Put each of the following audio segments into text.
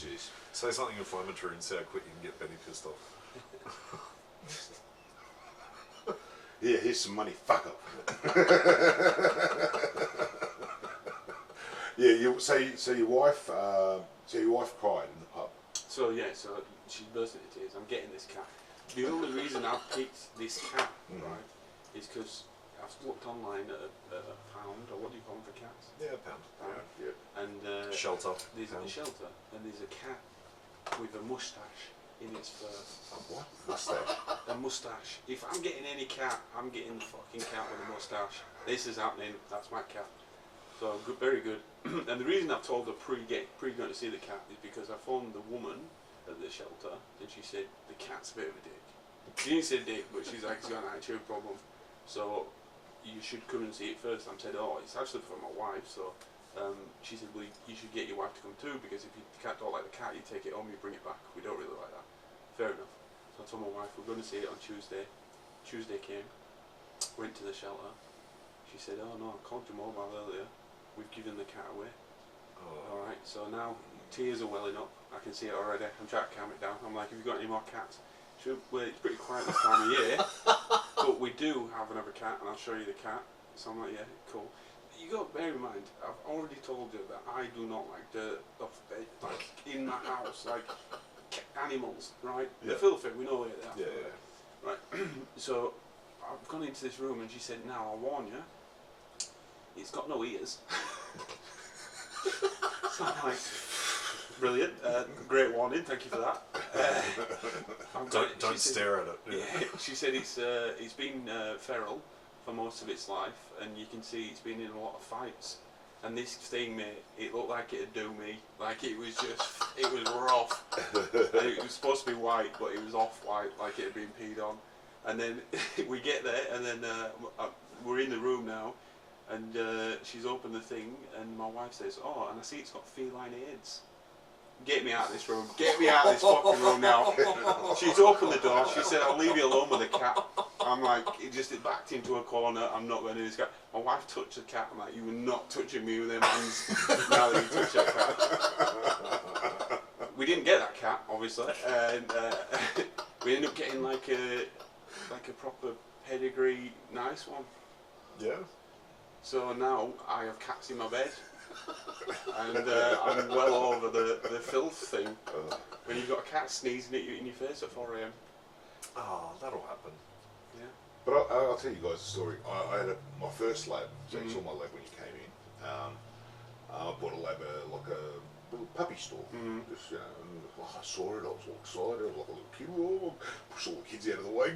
Jeez. Say something inflammatory and see how quick you can get Benny pissed off. Yeah, here's some money. Fuck up. Yeah. So your wife cried in the pub. So she burst into tears. I'm getting this cat. The only reason I've picked this cat, right, is because I've looked online at a pound, or what do you call them for cats? Yeah, a pound. Yeah. And Shelter. There's a shelter, and there's a cat with a moustache in its fur. A what? Mustache. A moustache. If I'm getting any cat, I'm getting the fucking cat with a moustache. This is happening. That's my cat. So good, very good. And the reason I've told her pre going to see the cat is because I phoned the woman at the shelter, and she said the cat's a bit of a dick. She didn't say dick, but she's like, he's got an attitude problem. So you should come and see it first. I said, oh, it's actually for my wife. So she said, well, you should get your wife to come too, because if the cat don't like the cat, you take it home, you bring it back. We don't really like that. Fair enough. So I told my wife, we're going to see it on Tuesday. Tuesday came, went to the shelter. She said, oh no, I called your mobile earlier. We've given the cat away. Oh. Alright, so now tears are welling up. I can see it already. I'm trying to calm it down. I'm like, have you got any more cats? She went, well, it's pretty quiet this time of year, but we do have another cat, and I'll show you the cat. So I'm like, yeah, cool. You got to bear in mind, I've already told you that I do not like dirt off bed, like in my house, like animals, right? Yeah. They're filthy, we know where they are. Yeah. Right. So I've gone into this room, and she said, now I'll warn you, it's got no ears. So I'm like, brilliant, great warning, thank you for that. Don't stare at it. Yeah, she said it's been feral for most of its life, and you can see it's been in a lot of fights. And this thing, mate, it looked like it'd do me. Like it was rough. And it was supposed to be white, but it was off-white, like it had been peed on. And then we get there, and then we're in the room now, and she's opened the thing, and my wife says, oh, and I see it's got feline AIDS. Get me out of this room. Get me out of this fucking room now. She's opened the door. She said, I'll leave you alone with the cat. I'm like, it backed into a corner. I'm not going to do this cat. My wife touched the cat. I'm like, you were not touching me with them hands now that you touched that cat. We didn't get that cat, obviously. And we ended up getting like a proper pedigree, nice one. Yeah. So now I have cats in my bed. And I'm well over the filth thing. When you've got a cat sneezing at you in your face at 4 AM. Oh, that'll happen. Yeah. But I'll tell you guys a story. I had my first lab, so you saw my lab when you came in. I bought a lab like a little puppy store. Just, you know, and I saw it, I was all excited, I was like a little kid. Oh, push all the kids out of the way.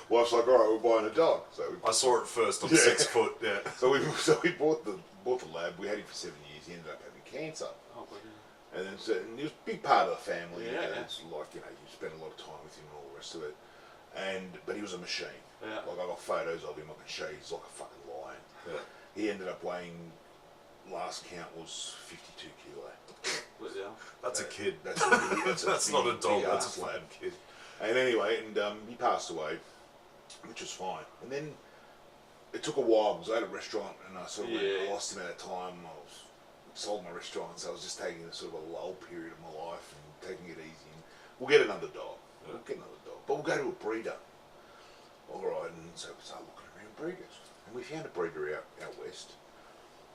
Wife's like, all right, we're buying a dog. So I saw it first. I'm 6 foot. Yeah. So we bought the lab. We had him for 7 years. He ended up having cancer. Oh, brilliant. And then and he was a big part of the family. Yeah, and it's like, you know, you spend a lot of time with him and all the rest of it. But he was a machine. Yeah. Like I got photos of him. I can show you. He's like a fucking lion. Yeah. He ended up weighing, last count was 52 kilo. That's a kid. That's not a dog. That's a lab. fucking kid. And anyway, he passed away, which was fine. And then it took a while because I had a restaurant, and I sort of I lost him at a time. I sold my restaurant, so I was just taking a sort of a lull period of my life and taking it easy. And we'll get another dog. Yeah. We'll get another dog, but we'll go to a breeder. All right, and so we started looking around breeders, and we found a breeder out west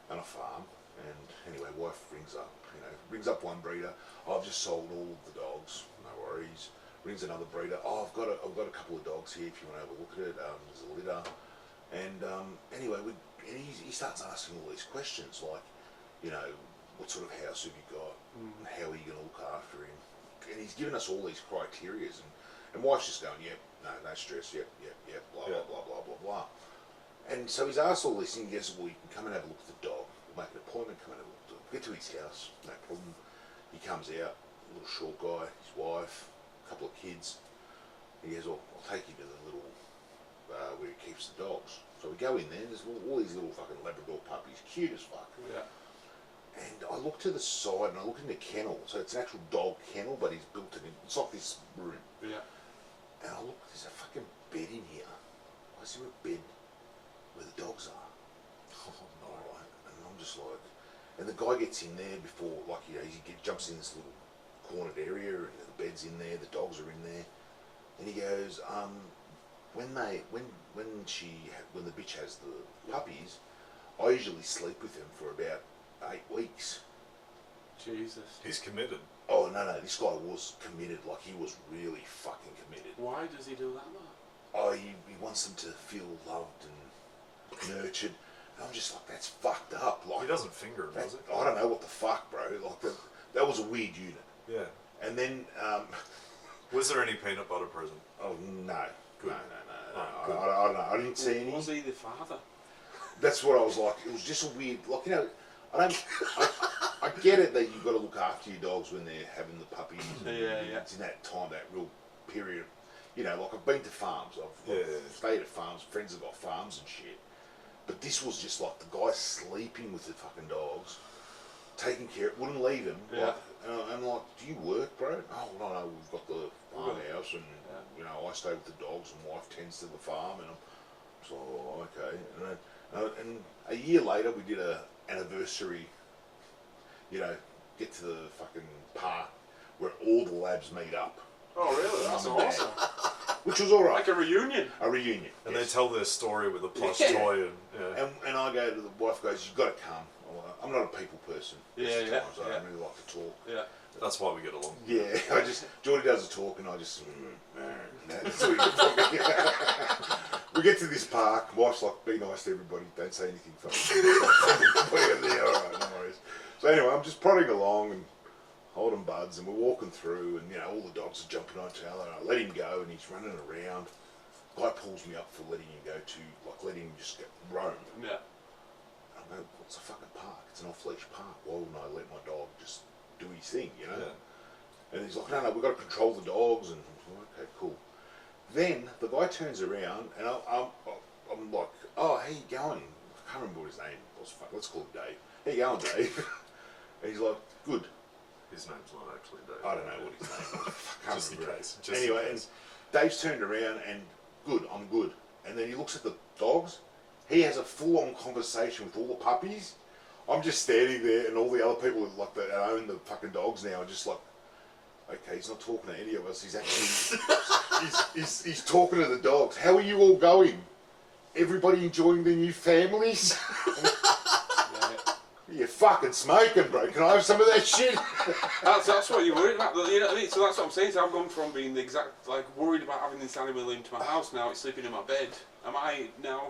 on a farm. And anyway, wife rings up one breeder. Oh, I've just sold all of the dogs. No worries. Rings another breeder. Oh, I've got a couple of dogs here if you want to have a look at it. There's a litter. And anyway, he starts asking all these questions like, you know, what sort of house have you got? How are you going to look after him? And he's given us all these criterias, and wife's just going, yep, no stress, yep, blah, blah, blah, blah, blah, blah. And so he's asked all this, and he goes, well, you can come and have a look at the dog. We'll make an appointment, come and have a look at it. Get to his house, no problem. He comes out, a little short guy, his wife, a couple of kids. He goes, well, I'll take you to the little, where he keeps the dogs. So we go in there, and there's all these little fucking Labrador puppies, cute as fuck. Yeah. And I look to the side, and I look in the kennel. So it's an actual dog kennel, but he's built it in. It's like this room. Yeah. And I look, there's a fucking bed in here. Why is there a bed where the dogs are? Oh, no. Right. And I'm just like, And the guy gets in there before, like, you know, jumps in this little cornered area, and the bed's in there, the dogs are in there, and he goes, when the bitch has the puppies, I usually sleep with them for about 8 weeks. Jesus. He's committed. Oh no, this guy was committed. Like, he was really fucking committed. Why does he do that, though? Oh, he wants them to feel loved and nurtured. And I'm just like, that's fucked up. Like, He doesn't finger him, does it? I don't know what the fuck, bro. Like, that was a weird unit. Yeah. And then, Was there any peanut butter present? oh no, Good. no. Good. I don't know. I didn't see any. Was he the father? That's what I was like. It was just a weird, like, you know, I get it that you've got to look after your dogs when they're having the puppies. Yeah. It's in that time, that real period. You know, like, I've been to farms. I've stayed at farms. Friends have got farms and shit. But this was just like the guy sleeping with the fucking dogs, taking care, wouldn't leave him. Yeah. Like, and I'm like, do you work, bro? Oh, no, we've got the farmhouse, and you know, I stay with the dogs, and wife tends to the farm, and I'm so, oh, okay. And a year later, we did a anniversary. You know, get to the fucking park where all the labs meet up. Oh, really? That's Mum and Dad. awesome. Which was all right. Like a reunion. A reunion. And yes. they tell their story with a plush Yeah. toy and And I go to the wife, goes, you've got to come. I'm not a people person. Yeah, Most of the yeah, times I don't really like to talk. Yeah. that's why we get along. Yeah, Geordie does the talk, and I just. That's what you get from me. We get to this park. Wife's like, be nice to everybody. Don't say anything funny. All right, no worries. So anyway, I'm just prodding along and holding buds, and we're walking through, and you know, all the dogs are jumping on each other. I let him go, and he's running around. Guy pulls me up for letting him go to, like, letting him just roam. Yeah. I go, it's a fucking park. It's an off-leash park. Why wouldn't I let my dog just do his thing, you know? Yeah. And he's like, no, we've got to control the dogs. And I'm like, okay, cool. Then the guy turns around, and I'm like, oh, how you going? I can't remember what his name was. Fuck, let's call him Dave. How you going, Dave? And he's like, good. His name's not actually Dave. I don't know what his name was. I can't Just in remember. case. Just Anyway, in and case. Dave's turned around and good, I'm good. And then he looks at the dogs. He has a full-on conversation with all the puppies. I'm just standing there, and all the other people that own the fucking dogs now are just like, okay, he's not talking to any of us. He's actually he's talking to the dogs. How are you all going? Everybody enjoying their new families? You're fucking smoking, bro. Can I have some of that shit? That's what you're worried about, you know what I mean? So that's what I'm saying. So I've gone from being the exact, like, worried about having this animal into my house, now it's sleeping in my bed. Am I now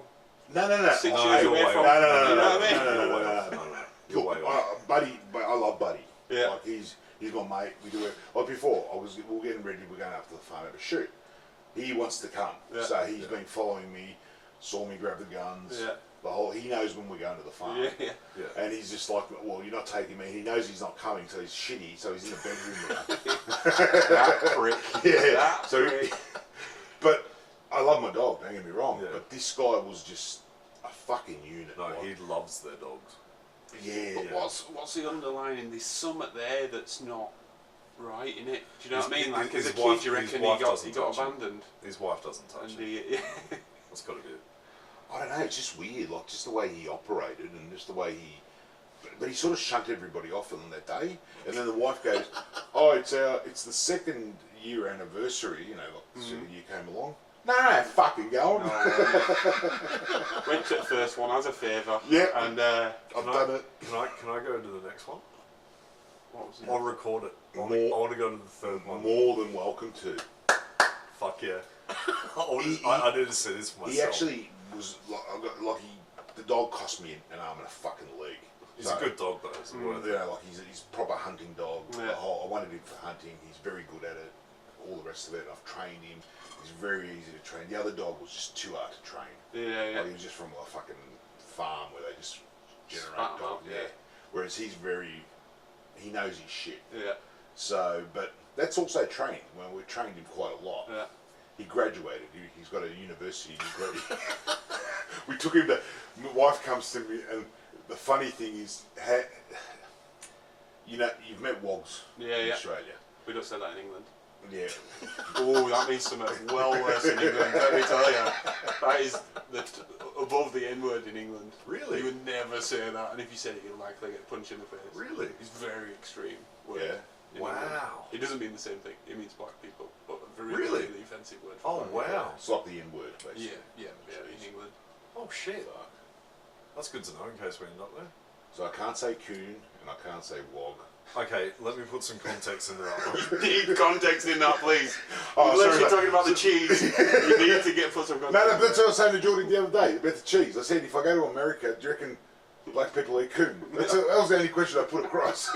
No. 6 Oh, years you're away way from... off. You know what I mean? No. You're way off. Look, Buddy, I love Buddy. Yeah. Like, he's my mate. We do it. Like before, we were getting ready. We're going up to the farm to shoot. He wants to come, Yeah. so he's been following me. Saw me grab the guns. Yeah. He knows when we're going to the farm. Yeah. And he's just like, well, you're not taking me. He knows he's not coming, so he's shitty. So he's in the bedroom now. That prick. Yeah. That So, prick. but I love my dog. Don't get me wrong. Yeah. But this guy was just a fucking unit. No, like, he loves their dogs. yeah. But what's the underlying? There's something there that's not right in it. Do you know what I mean? Like, as a kid, you reckon he got abandoned. His wife doesn't touch And him. That's got to be it. I don't know, it's just weird, like just the way he operated and just the way but he sort of shunted everybody off on that day. And then the wife goes, oh, it's the 2nd year anniversary, you know, like the 2nd year came along. No, fucking going. Went to the first one as a favour. Yeah. And I've done it. Can I go to the next one? what was it? I'll record it. I More- want to go to the 3rd one. More than welcome to. Fuck yeah. I need to see this for myself. He actually was like the dog cost me an arm and a fucking leg. He's a good dog though. It's worth You it. know, like he's proper hunting dog. Yeah. I wanted him for hunting. He's very good at it. All the rest of it. I've trained him. He's very easy to train. The other dog was just too hard to train. Yeah. Like he was just from a fucking farm where they just generate Spat 'em dogs. out, yeah. Whereas he knows his shit. Yeah. So, but that's also training. Well, we trained him quite a lot. Yeah. He graduated. He's got a university degree. We took him to. My wife comes to me, and the funny thing is, you know, you've met wogs in Yeah. Australia. We don't say that in England. Yeah. Oh, that means something well worse in England, let me tell you. That is above the N-word in England. Really? You would never say that, and if you said it, you'd likely get punched in the face. Really? It's very extreme word. Yeah. in England. Wow. It doesn't mean the same thing. It means black people, but a very, Really? really offensive word. Oh, For black wow. It's like the N-word, basically. people. Yeah, in England. Oh, shit. That's good to know in case we end up there. So I can't say coon and I can't say wog. Okay, let me put some context into that one. You need context in that, please. Oh, Unless sorry, you're mate. talking about the cheese, you need to put some context. No, that's what I was saying to Jordy the other day about the cheese. I said, if I go to America, do you reckon black people eat coon? That was the only question I put across.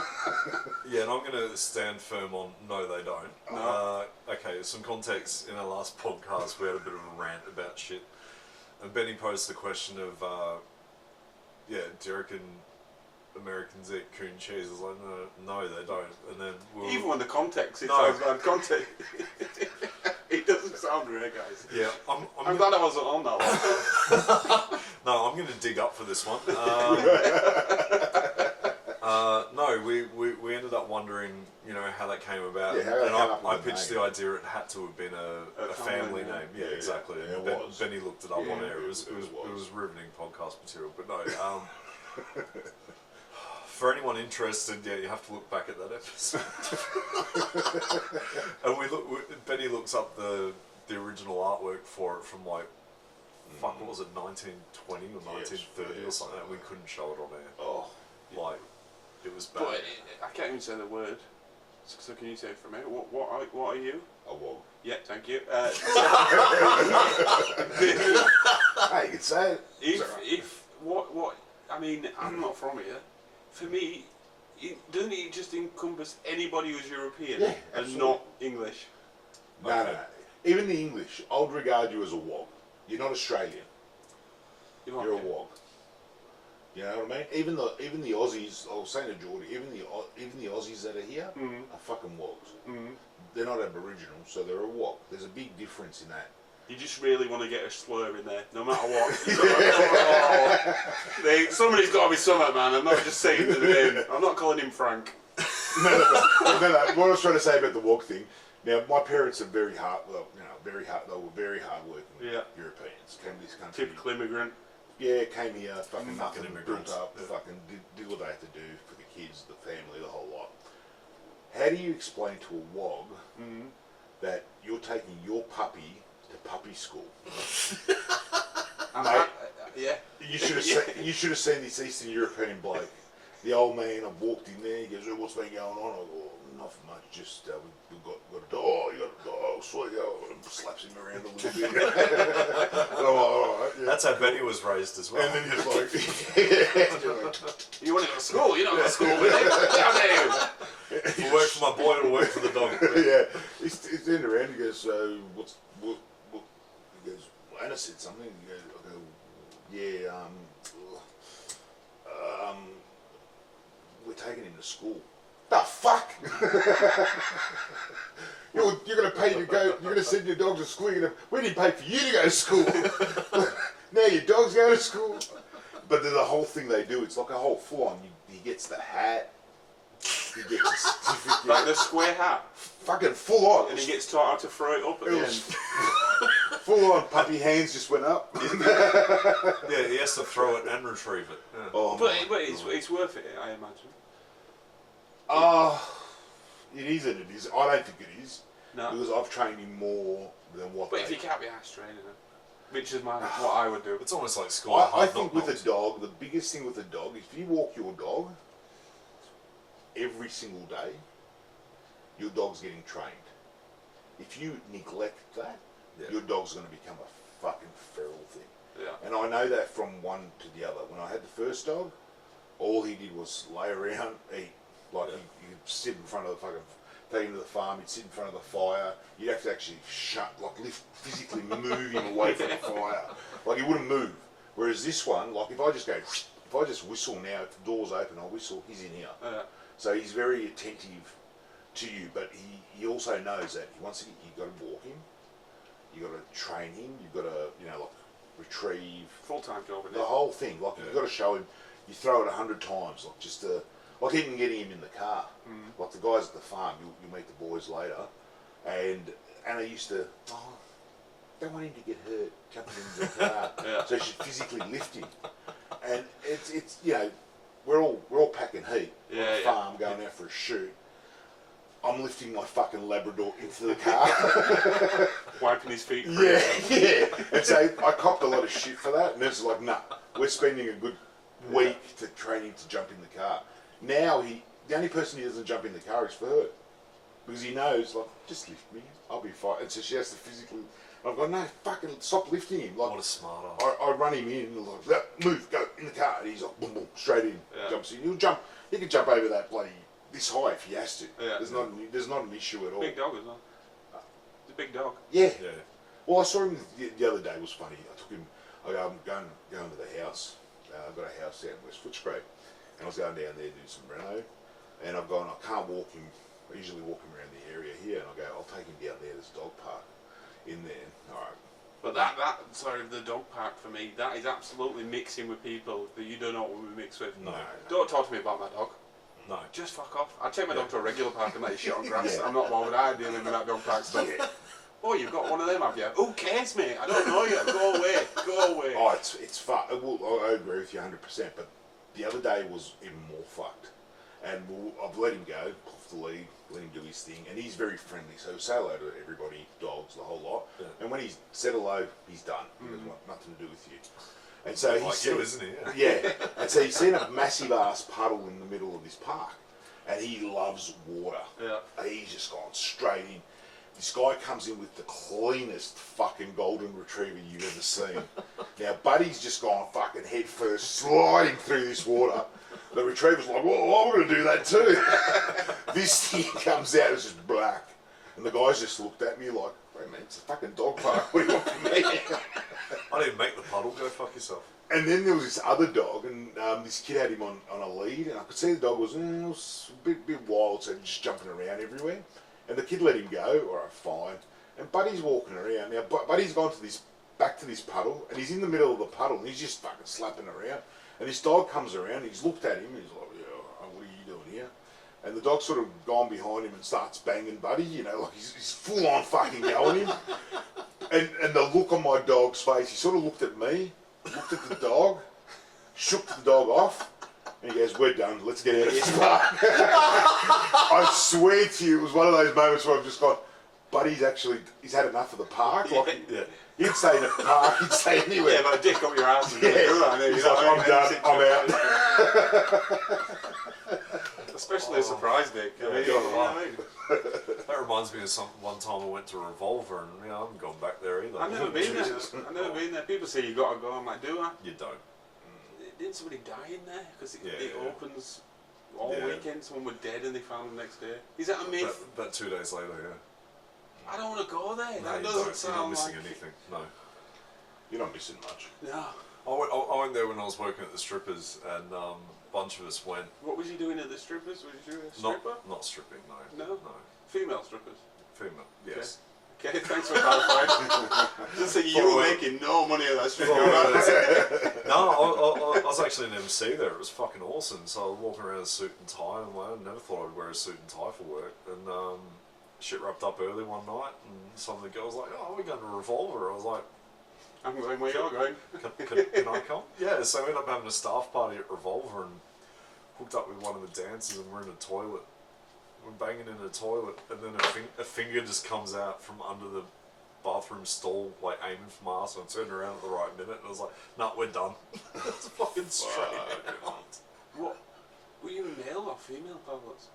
Yeah, and I'm going to stand firm on no, they don't. No. Okay, some context. In our last podcast, we had a bit of a rant about shit. And Benny posed the question of, do you reckon Americans eat coon cheese? I was like, no, they don't. And then Even when the context, it No. sounds bad context. It doesn't sound great, guys. Yeah, I'm glad I wasn't on that one. No, I'm going to dig up for this one. No, we ended up wondering, how that came about. Yeah, how that and came up I with the pitched name. the idea it had to have been a family name. Yeah, Yeah, exactly. yeah, And it was. Benny looked it up Yeah, on air. It was was. riveting podcast material. But no, for anyone interested, yeah, you have to look back at that episode. And Benny looks up the original artwork for it from like, what was it, 1920 or 1930 or something? And we couldn't show it on air. Oh. Like, it was bad. But I can't even say the word. So can you say it for me? What are you? A wog. Yeah, thank you. Hey, you can say it. I mean, I'm not from here. For me, doesn't it just encompass anybody who's European Yeah, and absolutely. not English? No. Even the English, I would regard you as a wog. You're not Australian. You're a wog. You know what I mean? Even the Aussies, I was saying to Geordie, even the Aussies that are here are fucking wogs. Mm. They're not Aboriginal, so they're a wog. There's a big difference in that. You just really want to get a slur in there, no matter what. Somebody's got to be something, man. I'm not just saying the name. I'm not calling him Frank. No. What I was trying to say about the wog thing. Now, my parents are very hard. Well, they were very hardworking Europeans. Came to this country. Typical immigrant. Yeah, came here, fucking Fucking nothing, immigrants. built up, Yeah. fucking did what they had to do for the kids, the family, the whole lot. How do you explain to a wog that you're taking your puppy to puppy school? Mate, Yeah. you should have seen this Eastern European bloke. The old man, I walked in there, he goes, "Oh, what's been going on?" I go, "Nothing much, just we've got a dog, you got a dog, sweet," and slaps him around a little bit. And I'm like, "All right, yeah." That's how Benny was raised as well. And then he's like, You want to go to school? You're not going to school with him. Down there. If it work for my boy, it'll work for the dog. yeah, he's turned around. He goes, "So what?" He goes, "Anna said something." He goes, "I go, yeah, we're taking him to school." The fuck! You're going to pay to go. You're going to send your dog to school. We didn't pay for you to go to school. Now your dog's going to school. But there's a whole thing they do. It's like a whole full on. He gets the hat. He gets a certificate. Like the square hat. Fucking full on. And he gets taught how to throw it up at It the was end. full on. Puppy hands just went up. Yeah, he has to throw it and retrieve it. Yeah. Oh, But my it's worth it, I imagine. It is and it is. I don't think it is. No. Because I've trained him more than what But they... if you can't be ass training him, which is what I would do. It's almost like school. I think with a dog, the biggest thing with a dog, if you walk your dog every single day, your dog's getting trained. If you neglect that, your dog's going to become a fucking feral thing. Yeah. And I know that from one to the other. When I had the first dog, all he did was lay around, eat. Like you'd sit in front of the fucking, take him to the farm, he'd sit in front of the fire. You'd have to actually physically move him away from the fire. Like he wouldn't move. Whereas this one, like if I just whistle now, if the door's open, I'll whistle, he's in here. So he's very attentive to you, but he also knows that once you've got to walk him, you've got to train him, you've got to, like retrieve. Full-time job, isn't The it? whole thing. Like you've got to show him, you throw it 100 times, like just to... Like even getting him in the car. Like the guys at the farm, you'll meet the boys later. and Anna used to, don't want him to get hurt jumping into the car, so she'd physically lift him, and it's you know, we're all packing heat on the farm going out for a shoot. I'm lifting my fucking Labrador into the car. Wiping his feet. Yeah. And so I copped a lot of shit for that. And it's like, nah, we're spending a good week to train him to jump in the car. Now the only person he doesn't jump in the car is for her. Because he knows, like, just lift me, I'll be fine. And so she has to physically, I've gone, no, fucking stop lifting him. Like, what a smart ass. I run him in, and like, move, go, in the car. And he's like, boom, boom, straight in, jumps in. He can jump over that bloody, this high if he has to. Yeah. There's not an issue at all. Big dog as well. It's a big dog. Yeah. Well, I saw him the other day. It was funny. I took him. I'm going to the house. I've got a house out in West Footscray, and I was going down there to do some reno. And I've gone. I can't walk him. I usually walk him around the area here, and I go. I'll take him down there. There's a dog park in there. All right. But the dog park for me, that is absolutely mixing with people that you don't know what we mix with. No. Don't talk to me about my dog. No. Just fuck off. I'd take my dog to a regular park and let it shit on grass. I'm not bothered. I'm dealing with that dog park stuff. Oh, you've got one of them, have you? Who cares, mate? I don't know you. Go away. Go away. Oh, it's fucked. I agree with you 100%. But the other day was even more fucked. And I've let him go, off the lead, let him do his thing. And he's very friendly. So say hello to everybody, dogs, the whole lot. Yeah. And when he's said hello, he's done. He doesn't want nothing to do with you. And so he's like you, isn't he? Yeah. And so he's seen a massive ass puddle in the middle of this park, and he loves water. Yeah. And he's just gone straight in. This guy comes in with the cleanest fucking golden retriever you've ever seen. Now Buddy's just gone fucking head first, sliding through this water. The retriever's like, "Whoa, I'm gonna do that too." This thing comes out, it's just black, and the guys just looked at me like, "Wait, man, it's a fucking dog park. What do you want from me?" I didn't make the puddle. Go fuck yourself. And then there was this other dog, and this kid had him on a lead, and I could see the dog was a bit wild, so just jumping around everywhere. And the kid let him go. All right, fine. And Buddy's walking around now. Buddy's gone to back to this puddle, and he's in the middle of the puddle, and he's just fucking slapping around. And this dog comes around, he's looked at him, and he's like, "Yeah, what are you doing here?" And the dog's sort of gone behind him and starts banging Buddy, you know, like he's full on fucking going him. And the look on my dog's face, he sort of looked at me, looked at the dog, shook the dog off, and he goes, "We're done, let's get out of this park." I swear to you, it was one of those moments where I've just gone, Buddy's he's had enough of the park. Like, he'd say in a park, he'd say anywhere. Yeah, but a dick up your ass. He's like, "I'm done, I'm out." Especially a surprise dick. Yeah, you know what I mean? That reminds me of one time I went to Revolver, and I haven't gone back there either. I've never been there. I've never been there. People say you got to go. I'm like, do I? You don't. Didn't somebody die in there? Because it opens all weekend. Someone was dead and they found them the next day. Is that a myth? But 2 days later, yeah. I don't want to go there. No, that you doesn't don't. sound You're not missing like anything. No. You're not missing much. No. I went there when I was working at the strippers, and a bunch of us went. What was you doing at the strippers? Was you a stripper? Not stripping, no. No? Female strippers? Female, yes. Okay, thanks for clarifying. Just say you were making no money at that strip club. No, I was actually an MC there. It was fucking awesome. So I was walking around in a suit and tie, and I never thought I'd wear a suit and tie for work. And shit wrapped up early one night, and some of the girls were like, "Oh, we're going to Revolver." I was like, I'm going where you're going. Can I come? Yeah, so we ended up having a staff party at Revolver and hooked up with one of the dancers, and we're in a toilet. We're banging in a toilet, and then a finger just comes out from under the bathroom stall, like aiming for my ass, and I turned around at the right minute, and I was like, "Nah, we're done." It's fucking straight. What? Were you male or female pilots?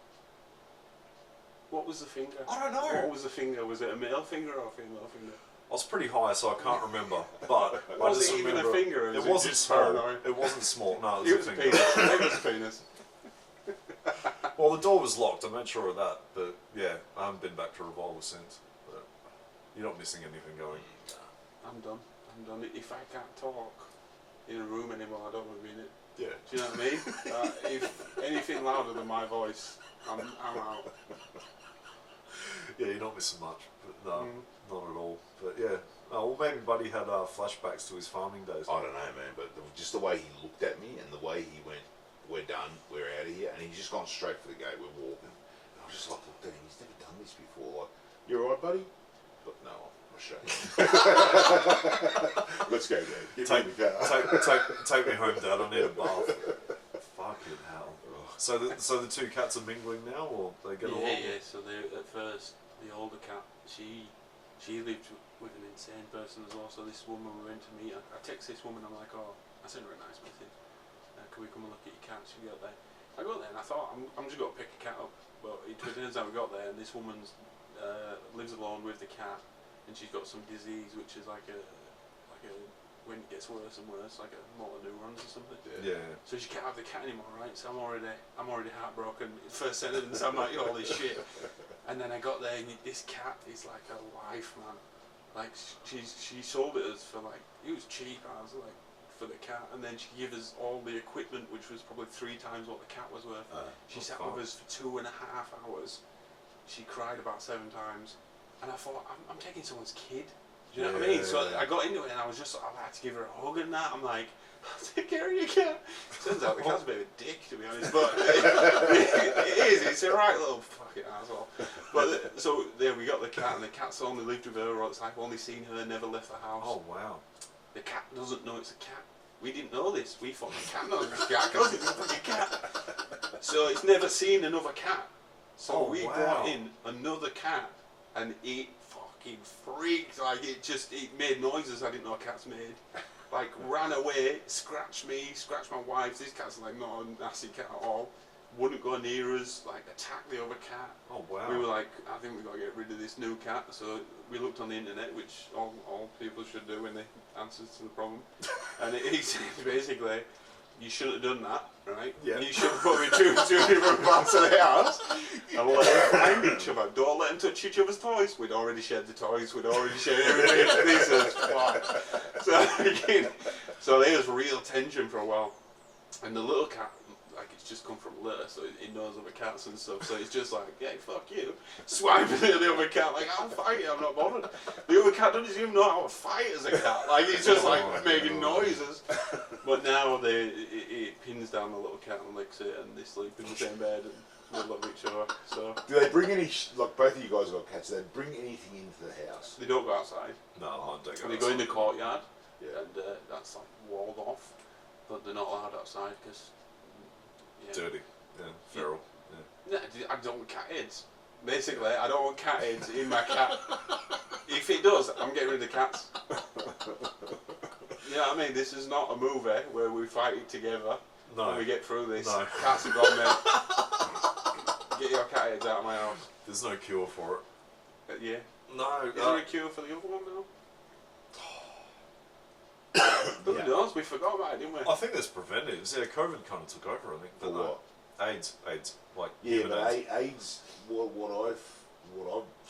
What was the finger? I don't know. What was the finger? Was it a male finger or a female finger? I was pretty high, so I can't remember. But I was just it even remember a finger? Or it was wasn't just small. paranoid? It wasn't small. No, It it was was a a finger. penis. It was a penis. Well, the door was locked. I made sure of that. But yeah, I haven't been back to Revolver since. But you're not missing anything going. I'm done. I'm done. If I can't talk in a room anymore, I don't want to be in it. Yeah. Do you know what I mean? If anything louder than my voice, I'm out. Yeah, you're not missing much. But no, not at all. But yeah. Well, maybe Buddy had flashbacks to his farming days. I don't know, man, but just the way he looked at me and the way he went, "We're done, we're out of here," and he's just gone straight for the gate, we're walking. And I just like looked at him, he's never done this before. Like, You alright, buddy? But no, I'm ashamed. Let's go, Dad. Get me in the car. Take me home, Dad. I need a bath. Fucking hell. So the two cats are mingling now, or they get along? Yeah. So at first, the older cat, she lived with an insane person as well. So this woman we went to meet, I text this woman. I'm like, I sent her a nice message. Can we come and look at your cat? She got there. I got there and I thought I'm just going to pick a cat up. But it turns out we got there and this woman lives alone with the cat, and she's got some disease which is like a when it gets worse and worse, like a motor neurons or something. Yeah. So she can't have the cat anymore, right? So I'm already heartbroken. First sentence, I'm like, all this shit. And then I got there, and this cat is like a life, man. Like she sold it us for like, it was cheap. I was like, for the cat, and then she gave us all the equipment, which was probably 3 times what the cat was worth. She sat with us for 2.5 hours. She cried about 7 times, and I thought, I'm taking someone's kid. Do you know what I mean? So I got into it and I was just, I had to give her a hug and that. I'm like, I'll take care of your cat. Turns out the cat's a bit of a dick, to be honest, but it is. It's a right little fucking asshole. But so there we got the cat, and the cat's only lived with her all its life, only seen her, never left the house. Oh wow. The cat doesn't know it's a cat. We didn't know this. We thought the cat knows it's a cat because it's a fucking cat. So it's never seen another cat. So we brought in another cat, and it fucking freaked. Like it made noises I didn't know cats made. Like ran away, scratched me, scratched my wife. This cat's like not a nasty cat at all. Wouldn't go near us, like attacked the other cat. Oh wow. We were like, I think we got to get rid of this new cat. So we looked on the internet, which all people should do when they answer to the problem. And he said basically, you shouldn't have done that, right? Yeah. You should have put me two different parts of the house and let them find each other. Don't let them touch each other's toys. We'd already shared the toys. We'd already shared everything. This is fun. So there was real tension for a while. And the little cat, like it's just come from litter, so it knows other cats and stuff. So it's just like, yeah, fuck you. Swiping at the other cat, like I'll fight you. I'm not bothered. The other cat doesn't even know how to fight as a cat. Like he's just like making noises. But now it pins down the little cat and licks it, and they sleep in the same bed and they love each other. So do they bring any? Like both of you guys got cats. Do they bring anything into the house? they don't go outside. No, mine don't go. They go in the outside. courtyard, Yeah. and that's like walled off. But they're not allowed outside because. Dirty. Yeah. Feral. Yeah. No, I don't want cat heads. Basically, I don't want cat heads in my cat. If it does, I'm getting rid of the cats. You know what I mean? This is not a movie where we fight it together No. and we get through this. No. Cats are gone, mate. Get your cat heads out of my house. There's no cure for it. Yeah. No. Is there a cure for the other one now? Who Yeah. knows? We forgot about it, didn't we? I think there's preventives. Yeah, COVID kind of took over. I think. For But what? AIDS. Like Yeah, human but AIDS. AIDS. What I've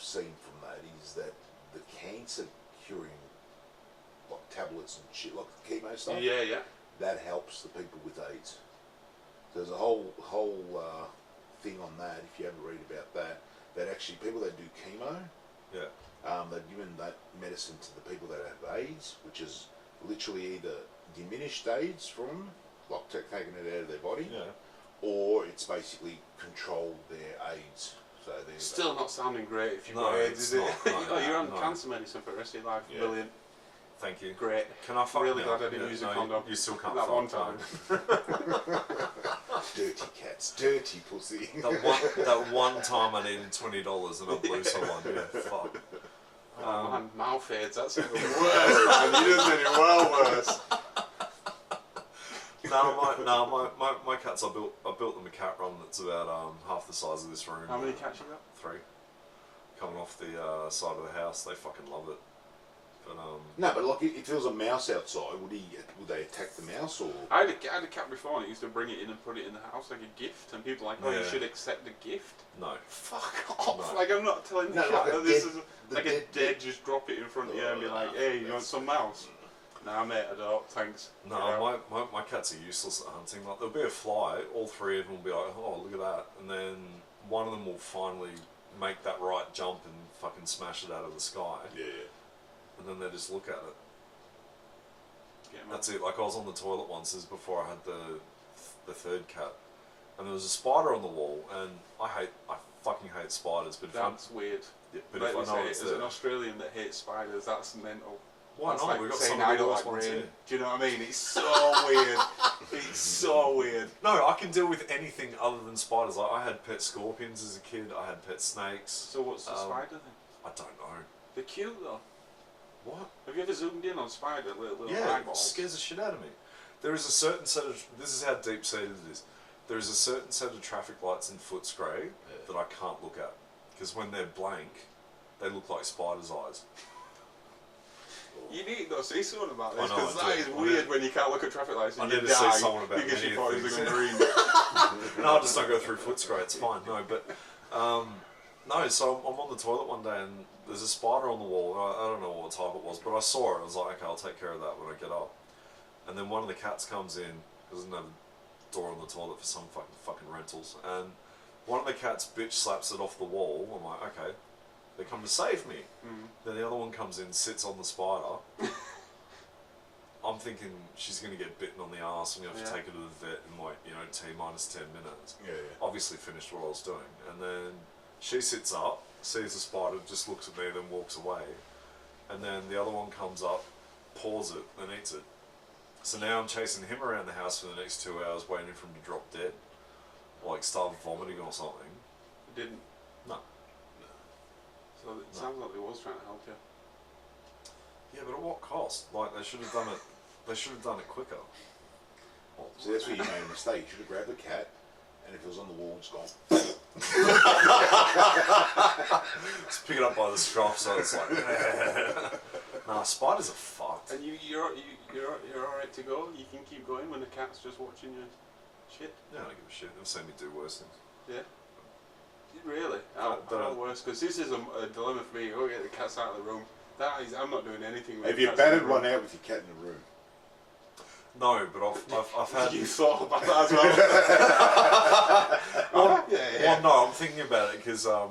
seen from that is that the cancer curing, like tablets and shit, like the chemo stuff. Yeah. That helps the people with AIDS. There's a whole thing on that. If you ever read about that, that actually people that do chemo, they're given that medicine to the people that have AIDS, which is literally either diminished AIDS from them, like taking it out of their body, Yeah. or it's basically controlled their AIDS. So they're Still not sounding great if you've No, got AIDS, it's is it? not. No, You're on no. cancer medicine for the rest of your life. Yeah. Brilliant. Thank you. Great. Can I fuck Really now? glad I didn't use a no, condom. You still can't That fuck. one time. dirty cats, dirty pussy. That one time I needed $20 and I blew someone. Yeah, fuck. Oh man, mouth aids, that's even worse, man. You just made it well worse. My cats. I built them a cat run that's about half the size of this room. How many cats you got? 3. Coming off the side of the house, they fucking love it. But No, but like if there was a mouse outside, would they attack the mouse or? I had a cat before, and I used to bring it in and put it in the house like a gift, and people are like, oh, you Yeah. should accept the gift. no. Fuck off! No. Like I'm not telling the No, cat like a that this dead- is the like a dead- dead. Just drop it in front of you and be like, hey, you want some mouse? Nah, mate, I don't. Thanks. No, my cats are useless at hunting. Like there'll be a fly, all 3 of them will be like, oh look at that, and then one of them will finally make that right jump and fucking smash it out of the sky, Yeah. and then they just look at it. Get 'em That's it. Like I was on the toilet once, this is before I had the 3rd cat, and there was a spider on the wall, and I fucking hate spiders, but That's weird. but Let if me I know say, it's as there, an Australian that hates spiders, that's mental. why That's not? like We've got saying some of I the don't worst like ones rain. here. Do you know what I mean? It's so weird. It's so weird. No, I can deal with anything other than spiders. Like I had pet scorpions as a kid. I had pet snakes. So what's the spider then? I don't know. They're cute though. What? Have you ever zoomed in on spider little Yeah, it eyeballs? scares the shit out of me. There is a certain set of. This is how deep seated it is. There is a certain set of traffic lights in Footscray that I can't look at because when they're blank, they look like spiders' eyes. You need to go see someone about this I know, because I that do. is I weird need- when you can't look at traffic lights I and need you to see die someone about because you many thought it was things. going green. No, I just don't go through Footscray. It's fine. No, but no. So I'm on the toilet one day and there's a spider on the wall. I don't know what type it was, but I saw it. I was like, okay, I'll take care of that when I get up. And then one of the cats comes in. Doesn't have a door on the toilet for some fucking rentals. And one of the cats bitch slaps it off the wall. I'm like, okay, they come to save me. Then the other one comes in, sits on the spider. I'm thinking she's going to get bitten on the arse. I'm going to have to take her to the vet in like, T minus 10 minutes. Yeah. Obviously finished what I was doing. And then she sits up, sees the spider, just looks at me, then walks away. And then the other one comes up, paws it, and eats it. So now I'm chasing him around the house for the next 2 hours, waiting for him to drop dead. Or like start vomiting or something. Didn't. No. So it sounds like they was trying to help you. Yeah, but at what cost? Like they should have done it. They should have done it quicker. So that's where you made a mistake. You should have grabbed the cat, and if it was on the wall, it's gone. Just pick it up by the strap, so it's like. Nah, spiders are fucked. And you're all right to go. You can keep going when the cat's just watching you. Shit. Yeah, I don't give a shit. They've seen me do worse things. Yeah. Really? I know worse because this is a dilemma for me. Oh, get the cats out of the room. I'm not doing anything with Have the you cats in batted the room. one out with your cat in the room? No, but I've had. You thought about that as well? Well, yeah. well, no, I'm thinking about it because I've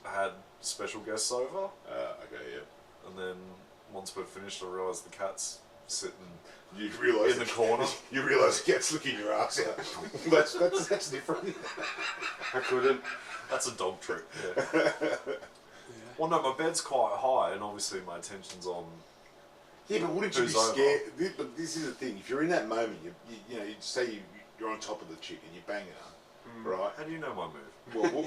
had special guests over, Okay, yeah. and then once we're finished, I realise the cat's sitting You realise in the corner. You realise the cat's licking your ass out. that's different. I couldn't. That's a dog trick. Yeah. Well, no, my bed's quite high, and obviously my attention's on. Yeah, but wouldn't you be Who's over? scared? But this is the thing. If you're in that moment, you say you're on top of the chick and you're banging her, right? How do you know my move? Well,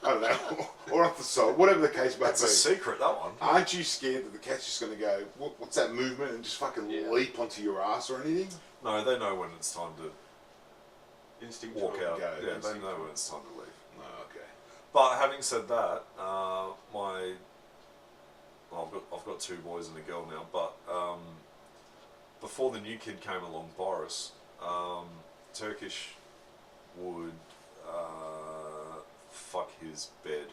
I don't know, or off the side, whatever the case may That's a be. secret, that one. Aren't you scared that the cat's just going to go, what's that movement, and just fucking leap onto your ass or anything? No, they know when it's time to Instinctual. walk out. Go, Yeah, they instinctual. know when it's time to leave. No, okay. But having said that, I've got two boys and a girl now. But before the new kid came along, Boris, Turkish would fuck his bed.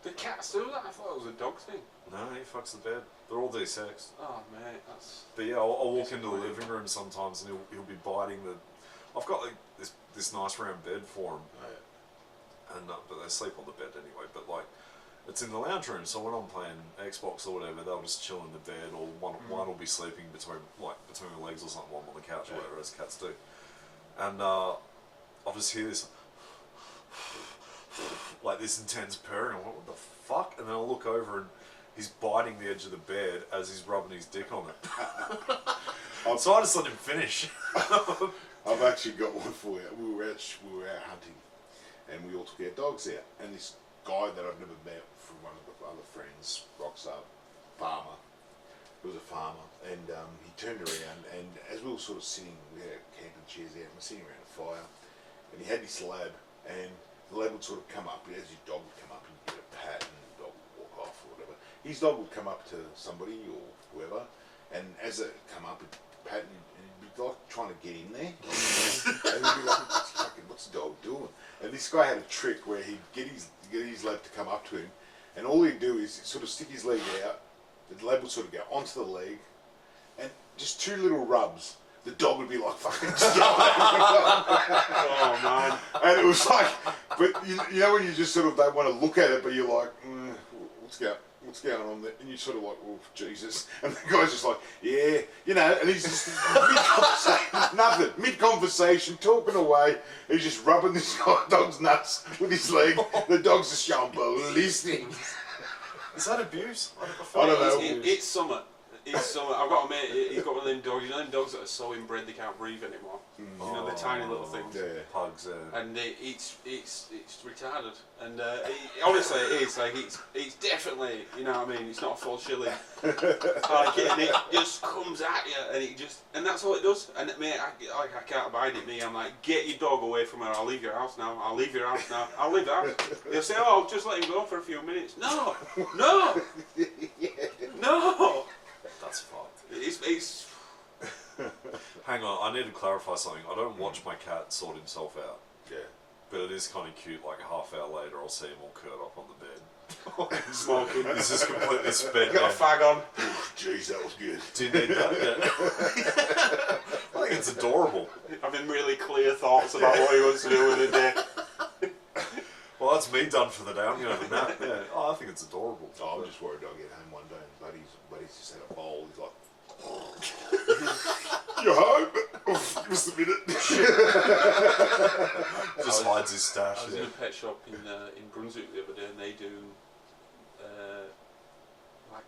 The cats do that? I thought it was a dog thing. No, he fucks the bed. They're all desexed. Oh, mate, that's... But yeah, I'll walk into the living room sometimes and he'll be biting the. I've got like this nice round bed for him, and but they sleep on the bed anyway. But like, it's in the lounge room, so when I'm playing Xbox or whatever, they'll just chill in the bed, or one will be sleeping between my legs or something, one on the couch or whatever, as cats do. And I'll just hear this like this intense purring. I'm like, what the fuck? And then I'll look over and he's biting the edge of the bed as he's rubbing his dick on it. So I just let him finish. I've actually got one for you. We were out hunting, and we all took our dogs out. And this guy that I've never met from one of the other friends rocks up, farmer. He was a farmer, and he turned around, and as we were sort of sitting, we had our camping chairs out, and we're sitting around a fire, and he had this lab, and the lab would sort of come up, as your dog would come up, and get a pat, and the dog would walk off or whatever. His dog would come up to somebody or whoever, and as it come up, it'd pat, and he'd be like trying to get in there, and he'd be like, what's the dog doing? And this guy had a trick where he'd get his lab to come up to him, and all he'd do is sort of stick his leg out. The lab would sort of go onto the leg, and just two little rubs. The dog would be like fucking Oh, man. and it was like, but you know when you just sort of don't want to look at it, but you're like, what's going on there? And you're sort of like, oh, Jesus. And the guy's just like, yeah, and he's just mid-conversation, talking away. He's just rubbing this dog's nuts with his leg. The dog's just going ballistic. Is that abuse? I don't know. It's summer. I've got a mate, he's got one of them dogs, them dogs that are so inbred they can't breathe anymore. The tiny little things. Yeah. Pugs, And it's retarded. And honestly, it is. Like, it's definitely, you know what I mean, it's not a full shilling. And it just comes at you, and that's all it does. And mate, I can't abide it, me. I'm like, get your dog away from her, I'll leave your house now, I'll leave the house. They'll say, oh, I'll just let him go for a few minutes. No! That's fucked. It's Hang on, I need to clarify something. I don't watch my cat sort himself out. Yeah. But it is kind of cute, like a half hour later I'll see him all curled up on the bed. smoking. He's just completely spent. Got a fag on. Jeez, that was good. Do you need that? Yeah. I think it's adorable. Having really clear thoughts about what he wants to do with the day. Well, that's me done for the day. I'm going to have a nap. Yeah. Oh, I think it's adorable. Oh, I'm just worried I'll get home one day and Buddy's just had a bowl. He's like, you're home? Give us a minute. Just hides his stash. I was in a pet shop in Brunswick the other day, and they do like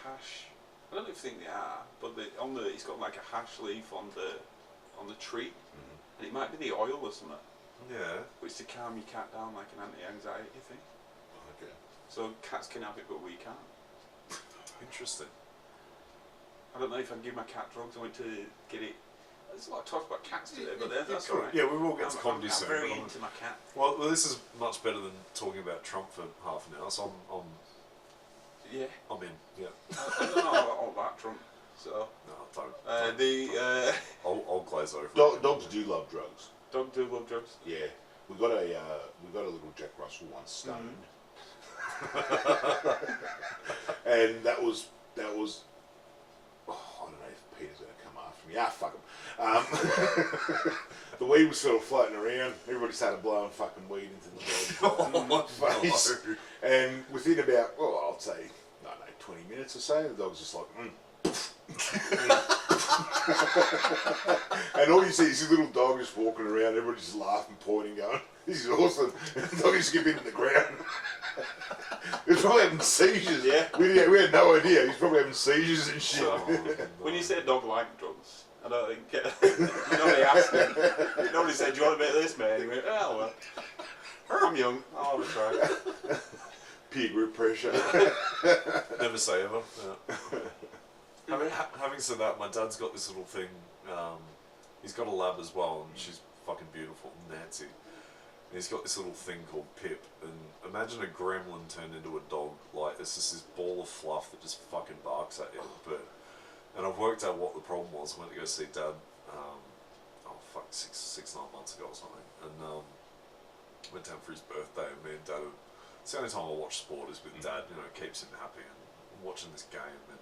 hash. I don't think they are, but it's got like a hash leaf on the tree, and it might be the oil or something. Yeah. Which to calm your cat down, like an anti-anxiety thing. Okay. So cats can have it, but we can't. Interesting. I don't know if I'd give my cat drugs. I went to get it. There's a lot of talk about cats today, but that's cool. alright. Yeah, we will get to comedy soon. I'm very into my cat. Well, this is much better than talking about Trump for half an hour, so Yeah. I'm in. Yeah. I don't know all about Trump, so. No, don't. I'll glaze over. Dogs do love drugs. Dogs do love drugs. Yeah, we got a little Jack Russell once stoned, and that was. Oh, I don't know if Peter's gonna come after me. Fuck him. The weed was sort of floating around. Everybody started blowing fucking weed into the dog's face, and within about I'd say I don't know 20 minutes or so, the dog's just like. And all you see is this little dog just walking around, everybody just laughing, pointing, going, this is awesome. And the dog just kept hitting the ground. He was probably having seizures. Yeah. We had no idea. He's probably having seizures and shit. When you say a dog like drugs, I don't think nobody asked him. Nobody said, do you want a bit of this, mate? He went, oh well. I'm young, I'll have a try. Peer group pressure. Never say ever. Yeah. Having said that, my dad's got this little thing. He's got a lab as well, and she's fucking beautiful, Nancy. And he's got this little thing called Pip, and imagine a gremlin turned into a dog. Like, it's just this ball of fluff that just fucking barks at you. And I've worked out what the problem was. I went to go see Dad, 6-9 months ago or something, and went down for his birthday, and me and Dad, it's the only time I watch sport is with Dad, it keeps him happy, and I'm watching this game, and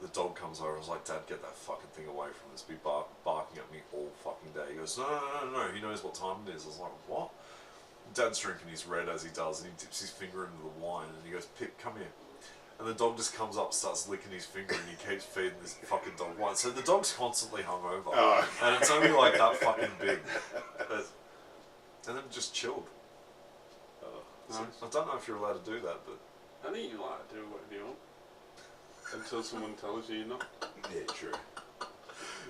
the dog comes over. I was like, Dad, get that fucking thing away from us. Be barking at me all fucking day. He goes, no. He knows what time it is. I was like, what? Dad's drinking his red as he does, and he dips his finger into the wine, and he goes, Pip, come here. And the dog just comes up, starts licking his finger, and he keeps feeding this fucking dog wine. So the dog's constantly hungover, and it's only like that fucking big. And then just chilled. Nice. So I don't know if you're allowed to do that, but I think you're allowed to do whatever you want. Until someone tells you you're not. Yeah, true.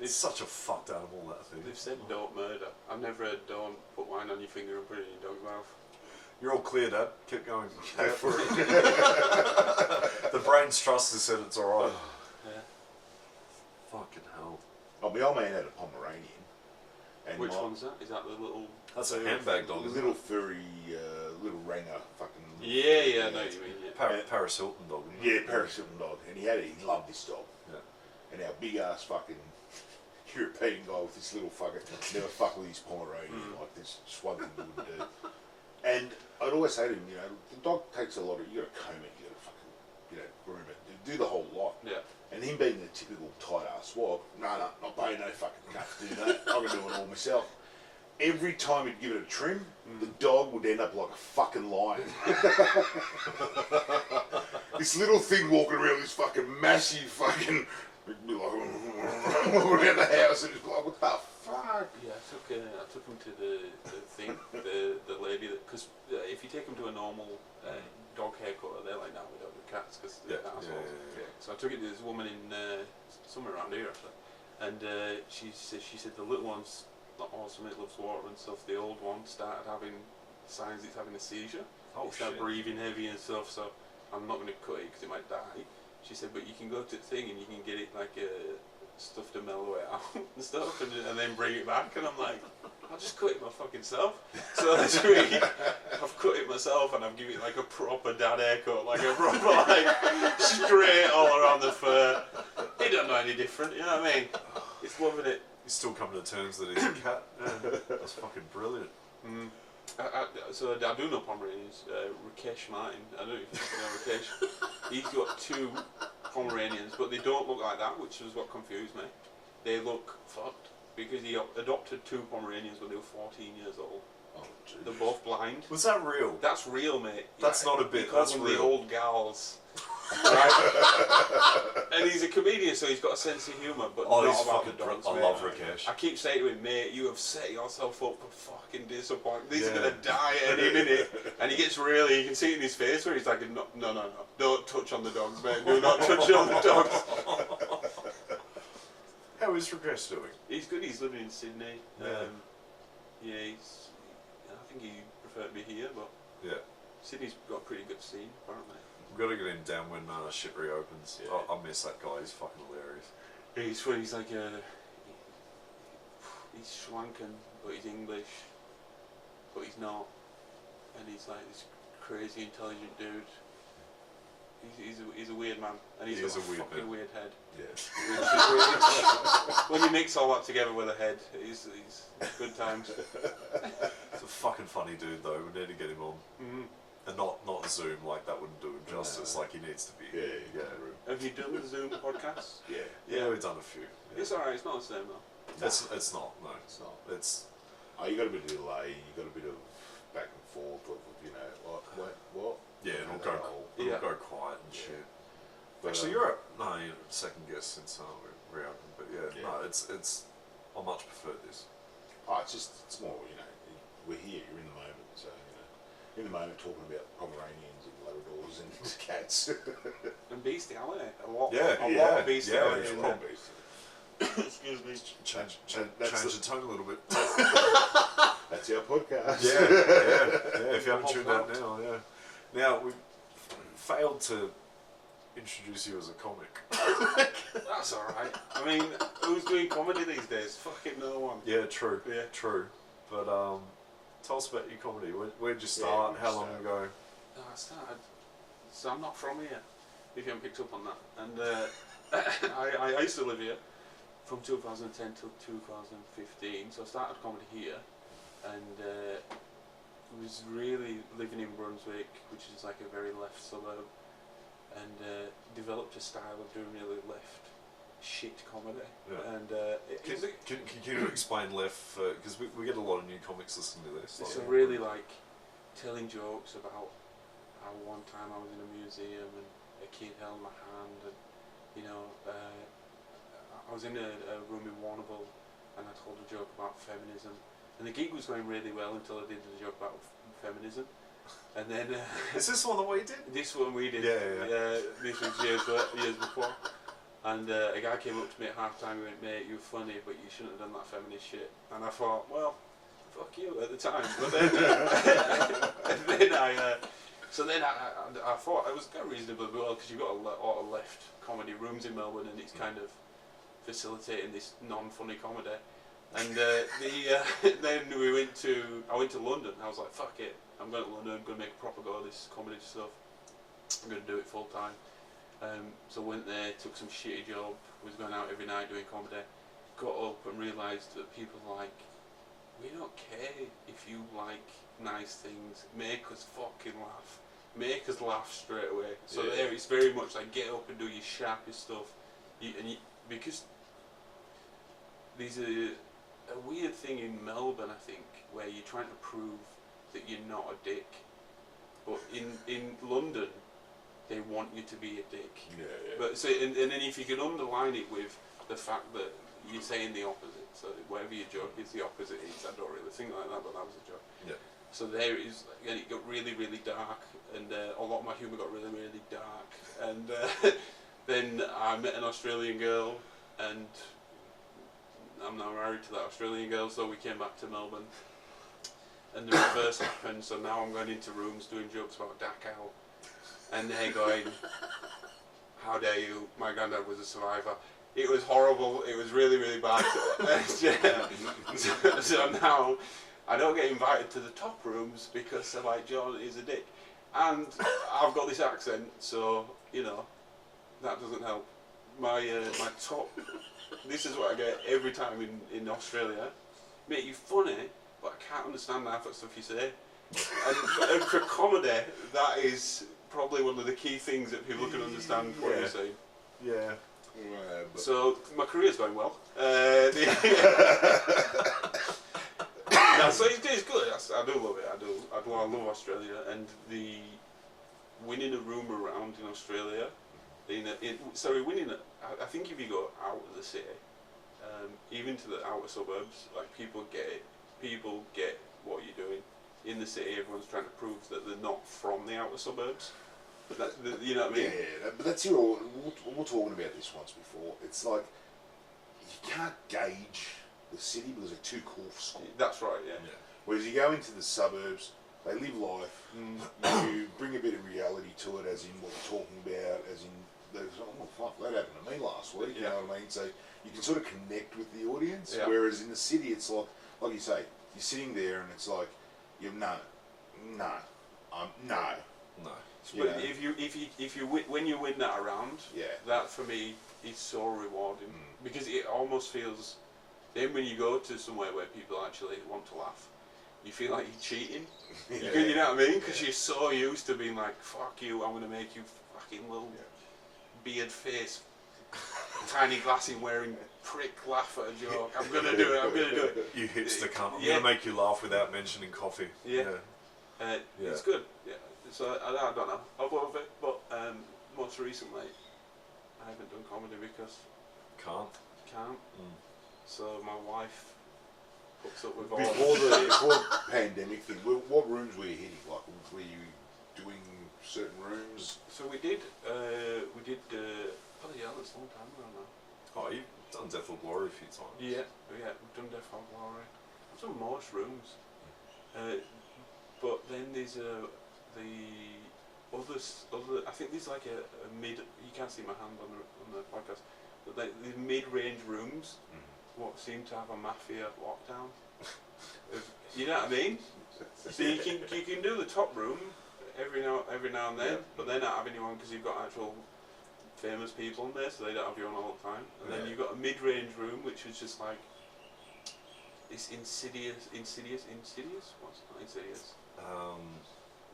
It's such a fucked animal, that thing. They've said don't murder. I've never heard don't put wine on your finger and put it in your dog's mouth. You're all clear, Dad. Keep going. Go for it. The brain's trust has said it's alright. Yeah. Fucking hell. Oh, my old man had a Pomeranian. And Which one's that? Is that the little... That's a handbag dog, The isn't little it? furry, little ranger fucking... Yeah, I know what you mean, yeah. Paris Hilton dog. Yeah, Paris Hilton dog. And he loved this dog. Yeah. And our big ass fucking European guy with this little fucker never fuck with his Pomeranian. Like, there's just one thing he wouldn't do. And I'd always say to him, the dog takes a lot of, you gotta comb it, you gotta fucking, groom it, do the whole lot. Yeah. And him being the typical tight ass swab, no, not paying no fucking enough to do that. I'm gonna do it all myself. every time he'd give it a trim, the dog would end up like a fucking lion. This little thing walking around, this fucking massive fucking, like, around the house, and just like, what the fuck? Yeah, I took him to the thing, the lady that, because if you take him to a normal dog haircut, they're like, no, we don't do cats because they're assholes. Yeah. So I took it to this woman in somewhere around here actually, and she said the little one's not awesome, it loves water and stuff. The old one started having signs it's having a seizure. It started breathing heavy and stuff. So I'm not going to cut it because it might die. She said, but you can go to the thing and you can get it like stuff to mellow it out and stuff, and then bring it back. And I'm like, I'll just cut it my fucking self. So this week I've cut it myself and I've given it like a proper dad haircut, like a proper like straight all around the fur. He don't know any different, you know what I mean? He's loving it. He's still coming to terms that he's a cat. Yeah, that's fucking brilliant. So I do know Pomeranians. Rakesh Martin, I don't know if you know Rakesh. He's got 2 Pomeranians, but they don't look like that, which was what confused me. They look fucked because he adopted 2 Pomeranians when they were 14 years old. Oh, geez. They're both blind. Was that real? That's real, mate. That's not a bit. That's real. The old gals. Right? And he's a comedian, so he's got a sense of humour, but not he's about fucking the dogs, I mate. love Rakesh. I keep saying to him, mate, you have set yourself up for fucking disappointment. These are going to die any minute. And he gets really, you can see it in his face where he's like, no, don't touch on the dogs, mate. Do not touch on the dogs. How is Rakesh doing? He's good, he's living in Sydney. Yeah. I think he preferred to be here, but yeah. Sydney's got a pretty good scene, apparently. We've got to get him down when shit reopens. Yeah. I miss that guy. He's fucking hilarious. He's like he's Schwanken, but he's English, but he's not, and he's like this crazy intelligent dude. He's a weird man, and he's got a fucking weird head. Yeah. When you mix all that together with a head, he's good times. He's a fucking funny dude though. We need to get him on. And not Zoom, like that wouldn't do him justice. Like he needs to be. Yeah. Have you done the Zoom podcast? Yeah, we've done a few. Yeah. It's alright. It's not the same though. It's not. No, It's not. It's. Oh, you got a bit of delay. You got a bit of back and forth of what? Yeah, it'll go quiet and shit. But, Actually, you're second guess since we reopened, but no, it's. I much prefer this. Oh, it's more, we're here. You're in the moment, so in the moment talking about Pomeranians and Labradors and cats. And bestiality, a lot of bestiality. Yeah, in yeah. there. Excuse me. Change That's the tone a little bit. That's our podcast. Yeah. If you haven't tuned out now, Now we failed to introduce you as a comic. That's alright. I mean, who's doing comedy these days? Fucking no one. Yeah, true. Yeah. True. But tell us about your comedy. Where'd you start? How long ago? I started. So I'm not from here. If you haven't picked up on that, and I used to live here from 2010 till 2015. So I started comedy here, and was really living in Brunswick, which is like a very left suburb, and developed a style of doing really left shit comedy. Yeah. And Can you explain left? Because we get a lot of new comics listening to this. it's really like telling jokes about how one time I was in a museum and a kid held my hand, and I was in a room in Warrnambool and I told a joke about feminism, and the gig was going really well until I did the joke about feminism, and then is this one the way you did? this one we did. Yeah. This was years before. And a guy came up to me at half time and went, mate, you're funny, but you shouldn't have done that feminist shit. And I thought, well, fuck you at the time. But then, I thought it was kind of reasonable well, because you've got a lot of left comedy rooms in Melbourne, and it's kind of facilitating this non-funny comedy. And then I went to London. I was like, fuck it, I'm going to London, I'm going to make a proper go of this comedy stuff. I'm going to do it full time. So went there, took some shitty job, was going out every night doing comedy, got up and realised that people are like, we don't care if you like nice things, make us fucking laugh. Make us laugh straight away. So there it's very much like get up and do your sharpest stuff. Because these are a weird thing in Melbourne, I think, where you're trying to prove that you're not a dick. But in London, they want you to be a dick. Yeah. But so, and then if you can underline it with the fact that you're saying the opposite, so whatever your joke is, the opposite is. I don't really think like that, but that was a joke. Yeah. So there is, and it got really, really dark, and a lot of my humour got really, really dark. And then I met an Australian girl, and I'm now married to that Australian girl, so we came back to Melbourne. And the reverse happened, so now I'm going into rooms doing jokes about Dachau. And they're going, how dare you, my granddad was a survivor. It was horrible, it was really, really bad. So now I don't get invited to the top rooms because they're like, John is a dick. And I've got this accent, so, you know, that doesn't help. My top, this is what I get every time in Australia. Mate, you're funny, but I can't understand half that stuff you say. And for comedy, that is probably one of the key things that people can understand what you're saying. Yeah. So my career's going well. No, so it's good. I do love it. I love Australia, and the winning a room around in Australia. Winning it. I think if you go out of the city, even to the outer suburbs, like people get what you're doing. In the city, everyone's trying to prove that they're not from the outer suburbs. You know what I mean? Yeah, but that's your. We're talking about this once before. It's like you can't gauge the city because they're too cool for school. That's right. Yeah. Whereas you go into the suburbs, they live life. You bring a bit of reality to it, as in what you're talking about, as in. Oh fuck, that happened to me last week. You know what I mean? So you can sort of connect with the audience. Yeah. Whereas in the city, it's like you say, you're sitting there and it's like, no. But if you when you win that around, that for me is so rewarding because it almost feels. Then when you go to somewhere where people actually want to laugh, you feel like you're cheating. You know what I mean? Because you're so used to being like, "Fuck you! I'm gonna make you fucking little beard face, tiny glasses wearing prick laugh at a joke. I'm gonna do it. I'm gonna do it." You hipster cunt. I'm gonna make you laugh without mentioning coffee. It's good. Yeah. So I don't know. I love it, but most recently I haven't done comedy because can't. So my wife hooks up with all. Before the pandemic thing, what rooms were you hitting? Like, were you doing certain rooms? So we did. Bloody hell, it's a long time ago now. Oh, you've done Death or Glory a few times. Yeah, we've done Death or Glory. I've done most rooms. But then there's the other. I think there's like a mid. You can't see my hand on the podcast, but like these mid-range rooms, what seem to have a mafia lockdown. You know what I mean? So you can do the top room every now and then, but they're not having you on because you've got actual famous people in there, so they don't have you on all the time. And then you've got a mid-range room, which is just like it's insidious. What's not insidious?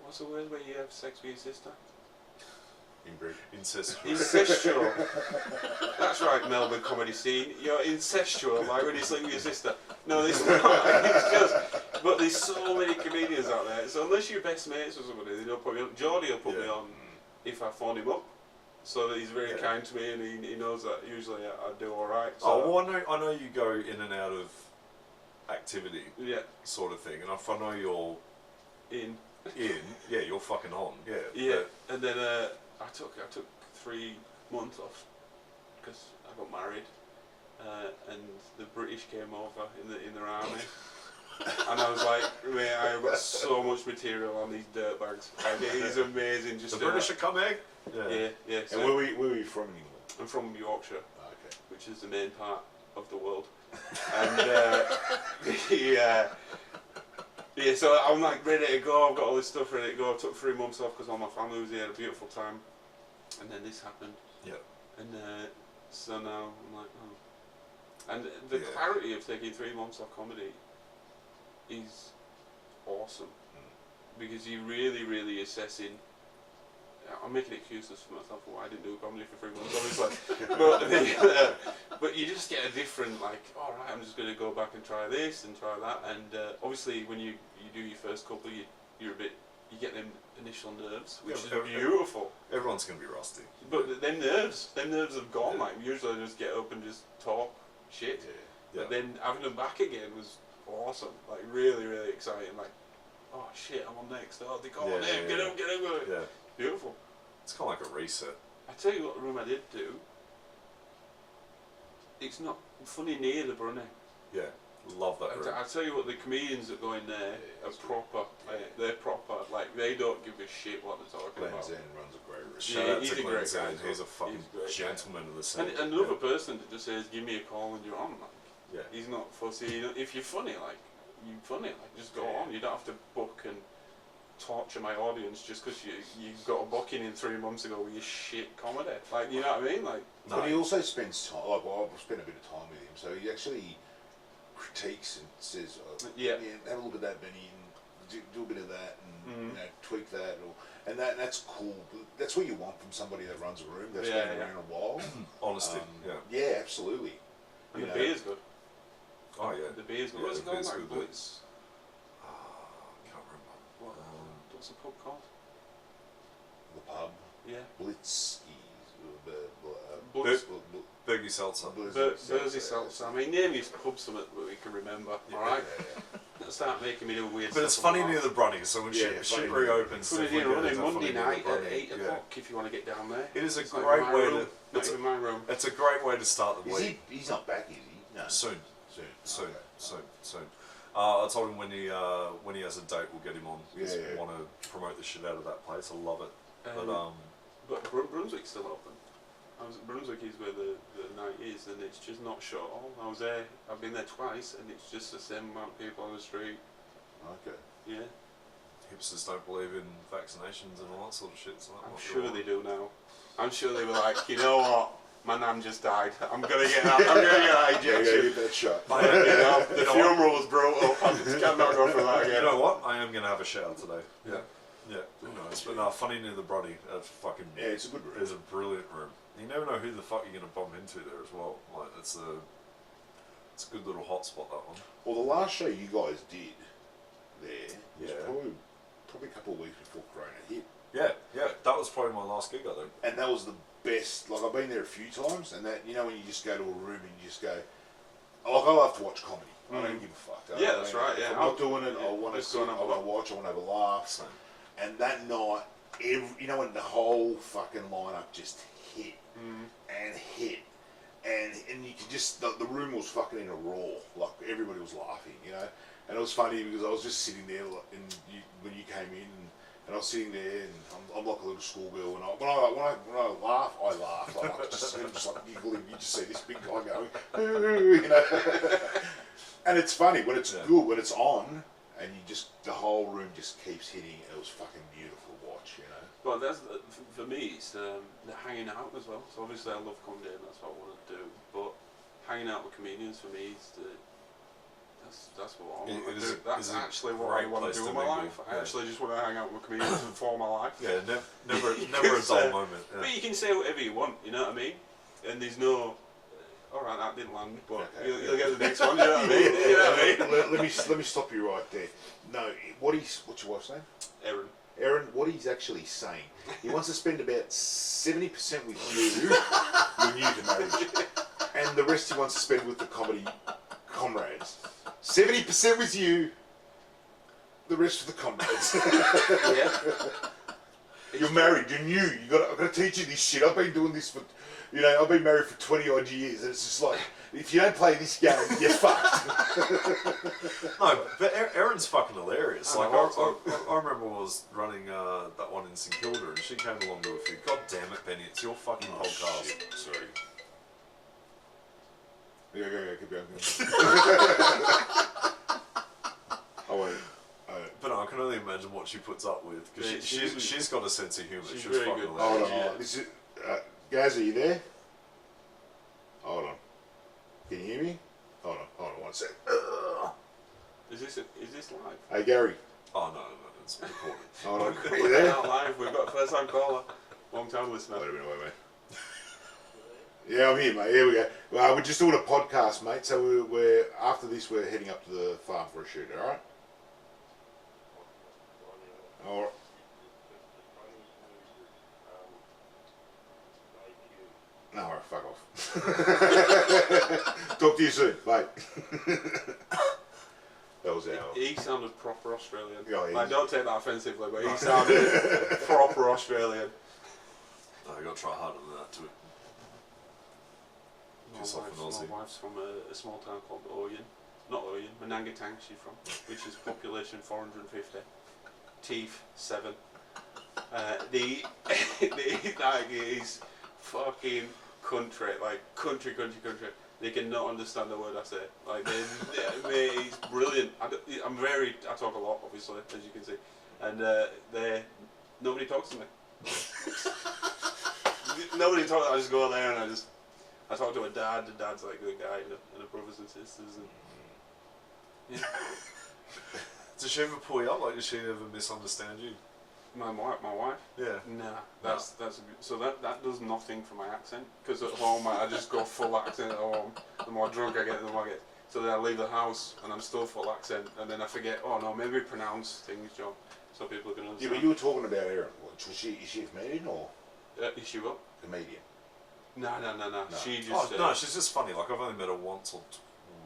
What's the word where you have sex with your sister? Incestual. Incestual. That's right, Melbourne comedy scene. You're incestual, like when you sleep with your sister. No, it's not. It's just. But there's so many comedians out there. So unless you're best mates with somebody, they don't put me on. Geordie will put me on if I phone him up. So that he's very kind to me, and he knows that usually I do all right. So I know you go in and out of activity, sort of thing, and if I know you're in, you're fucking on, and then I took 3 months off because I got married, and the British came over in their army, and I was like, man, I've got so much material on these dirtbags. Like, it is amazing. Just the British are coming. Yeah. So and where were you from in England? I'm from Yorkshire, which is the main part of the world, and so I'm like ready to go. I've got all this stuff ready to go. I took 3 months off because all my family was here. Had a beautiful time, and then this happened. And so now I'm like, oh. And the clarity of taking 3 months off comedy is awesome because you're really, really assessing I'm making excuses for myself for why I didn't do comedy for 3 months, obviously. But you just get a different, like, all right, I'm just going to go back and try this and try that. And obviously, when you do your first couple, you get them initial nerves, which is beautiful. Everyone's going to be rusty. But them nerves have gone. Like, usually I just get up and just talk shit. Yeah. But then having them back again was awesome. Like, really, really exciting. Like, oh shit, I'm on next. Oh, they go on there, get up. Yeah. Beautiful. It's kind of like a reset. I tell you what room I did do. It's not funny near the Brunei. Yeah. Love that room. I tell you what, the comedians that go in there are proper. They're proper. Like, they don't give a shit what they're talking Glenn about. Zen runs a great room. Shout out he's to a Glenn great Zen. guy. He's a fucking gentleman of the scene. And another person that just says, "Give me a call and you're on." Like, Yeah. he's not fussy. If you're funny, like you're funny, like just go on. You don't have to book and torture my audience just because you got a booking in 3 months ago with your shit comedy. Like, you know what I mean? Like, no. But he also spends time. Like, well, I've spent a bit of time with him, so he actually critiques and says, have a look at that, Benny, and do a bit of that, and you know, tweak that, and that's cool. That's what you want from somebody that runs a room that's been around a while. Honesty. Yeah, absolutely. and the beer's good. Oh yeah. The beer's good. Yeah, What's it the called? beer's Like, good, Blitz. Can't remember. What's the pub called? The pub, Yeah. Blitzky's, Blitz. Bergie Seltzer. Bursey Seltzer. I mean, name your pub something that we can remember. Alright? Let's start making me do weird But it's stuff. funny near the Brunny, so when shit reopens, Put it definitely in go running to Monday funny near night the at Brunny. 8 o'clock if you want to get down there. It is a It's not great in my way room. to. Not in my room. It's a great way to start the Is week. he's not back, is he? No. Soon. Okay. Soon. I told him when he has a date, we'll get him on. Because Yeah. we want to promote the shit out of that place. I love it. But Brunswick's still open. Brunswick is where the night is, and it's just not shut all. I was there. I've been there twice, and it's just the same amount of people on the street. Okay. Yeah. Hipsters don't believe in vaccinations and all that sort of shit. So I'm sure they do now. I'm sure they were like, you know what? My nan just died. I'm gonna get an injection. Get that shot. The funeral was brutal. I cannot go for that again. You know what? I am gonna have a shower today. Yeah. Who knows? But no, funny near the Brody. Fucking. Yeah, it's a good room. It's a brilliant room. You never know who the fuck you're gonna bump into there as well. Like it's a good little hotspot, that one. Well, the last show you guys did there was Yeah. probably a couple of weeks before Corona hit. Yeah. That was probably my last gig, I think. And that was the best. Like, I've been there a few times, and that, you know, when you just go to a room and you just go, like, I love to watch comedy. I don't give a fuck. Yeah, that's right. If Yeah, I'm not doing it, I want to just sit, go and I have a want to watch, I want to have a laugh. Same. And that night, you know, when the whole fucking lineup just hit and hit, and you could just, the room was fucking in a roar. Like, everybody was laughing, you know. And it was funny because I was just sitting there, and when you came in, and I was sitting there, and I'm like a little schoolgirl, and when I laugh, I laugh. Like, I'm just like giggling. You just see this big guy going, you know. And it's funny when it's good, when it's on, and you just, the whole room just keeps hitting. It was fucking beautiful to watch, you know. Well, that's for me. It's the hanging out as well. So obviously, I love comedy, and that's what I want to do. But hanging out with comedians for me is that's what I want to do. That's actually what I want to do in my life. I actually just want to hang out with comedians for my life. Yeah, never a dull moment. Yeah. But you can say whatever you want, you know what I mean? And there's no, all right, that didn't land, but you'll get the next one, you know what I mean? You know what I mean? Let me stop you right there. No, what's your wife's name? Aaron, what he's actually saying, he wants to spend about 70% with you, you're new to marriage, and the rest he wants to spend with the comedy comrades. 70% with you, the rest with the comrades. Yeah. You're married, you're new, I've got to teach you this shit. I've been doing this for, you know, I've been married for 20 odd years, and it's just like, if you don't play this game, you're fucked. No, but Erin's fucking hilarious. Like I remember when I was running that one in St Kilda, and she came along to a few. God damn it, Benny! It's your fucking podcast. Shit. Sorry. Yeah, keep going. I won't. But no, I can only imagine what she puts up with because Yeah, she's got a sense of humour. she's She was very fucking good. hilarious. Hold on. This is, Gaz, are you there? Hold on. Can you hear me? Hold on 1 sec. Is this live? Hey, Gary. Oh no, it's recorded. Hold on. Are We're you there? not live. We've got a first time caller. Long time listener. Wait a minute, mate. Yeah, I'm here, mate. Here we go. Well, we're just doing a podcast, mate. So we're after this, we're heading up to the farm for a shoot. All right. All right. No, all right, fuck off. Talk to you soon, mate. That was our. He sounded proper Australian. Yeah, I don't take that offensively, but he sounded proper Australian. No, you got to try harder than that to piss off an Aussie. My wife's from a small town called Oyen. Not Oyen, Manangatang she's from, which is population 450. Teeth 7. That is fucking country, like country. They cannot understand the word I say. Like, it's brilliant. I talk a lot, obviously, as you can see, and nobody talks to me. Nobody talks. I just go there and I talk to a dad. The dad's like the guy, and the brothers and sisters, and yeah. Does she ever pull you up? Like, does she ever misunderstand you? My wife. Yeah. Nah, that's so that does nothing for my accent, because at home I just go full accent at home. The more drunk I get, the more I get. So then I leave the house and I'm still full accent, and then I forget. Oh no, maybe pronounce things, John, so people can Yeah, understand. but you were talking about Erin. Is she a comedian or Is she what? comedian? No. No. She just. Oh, no, she's just funny. Like, I've only met her once or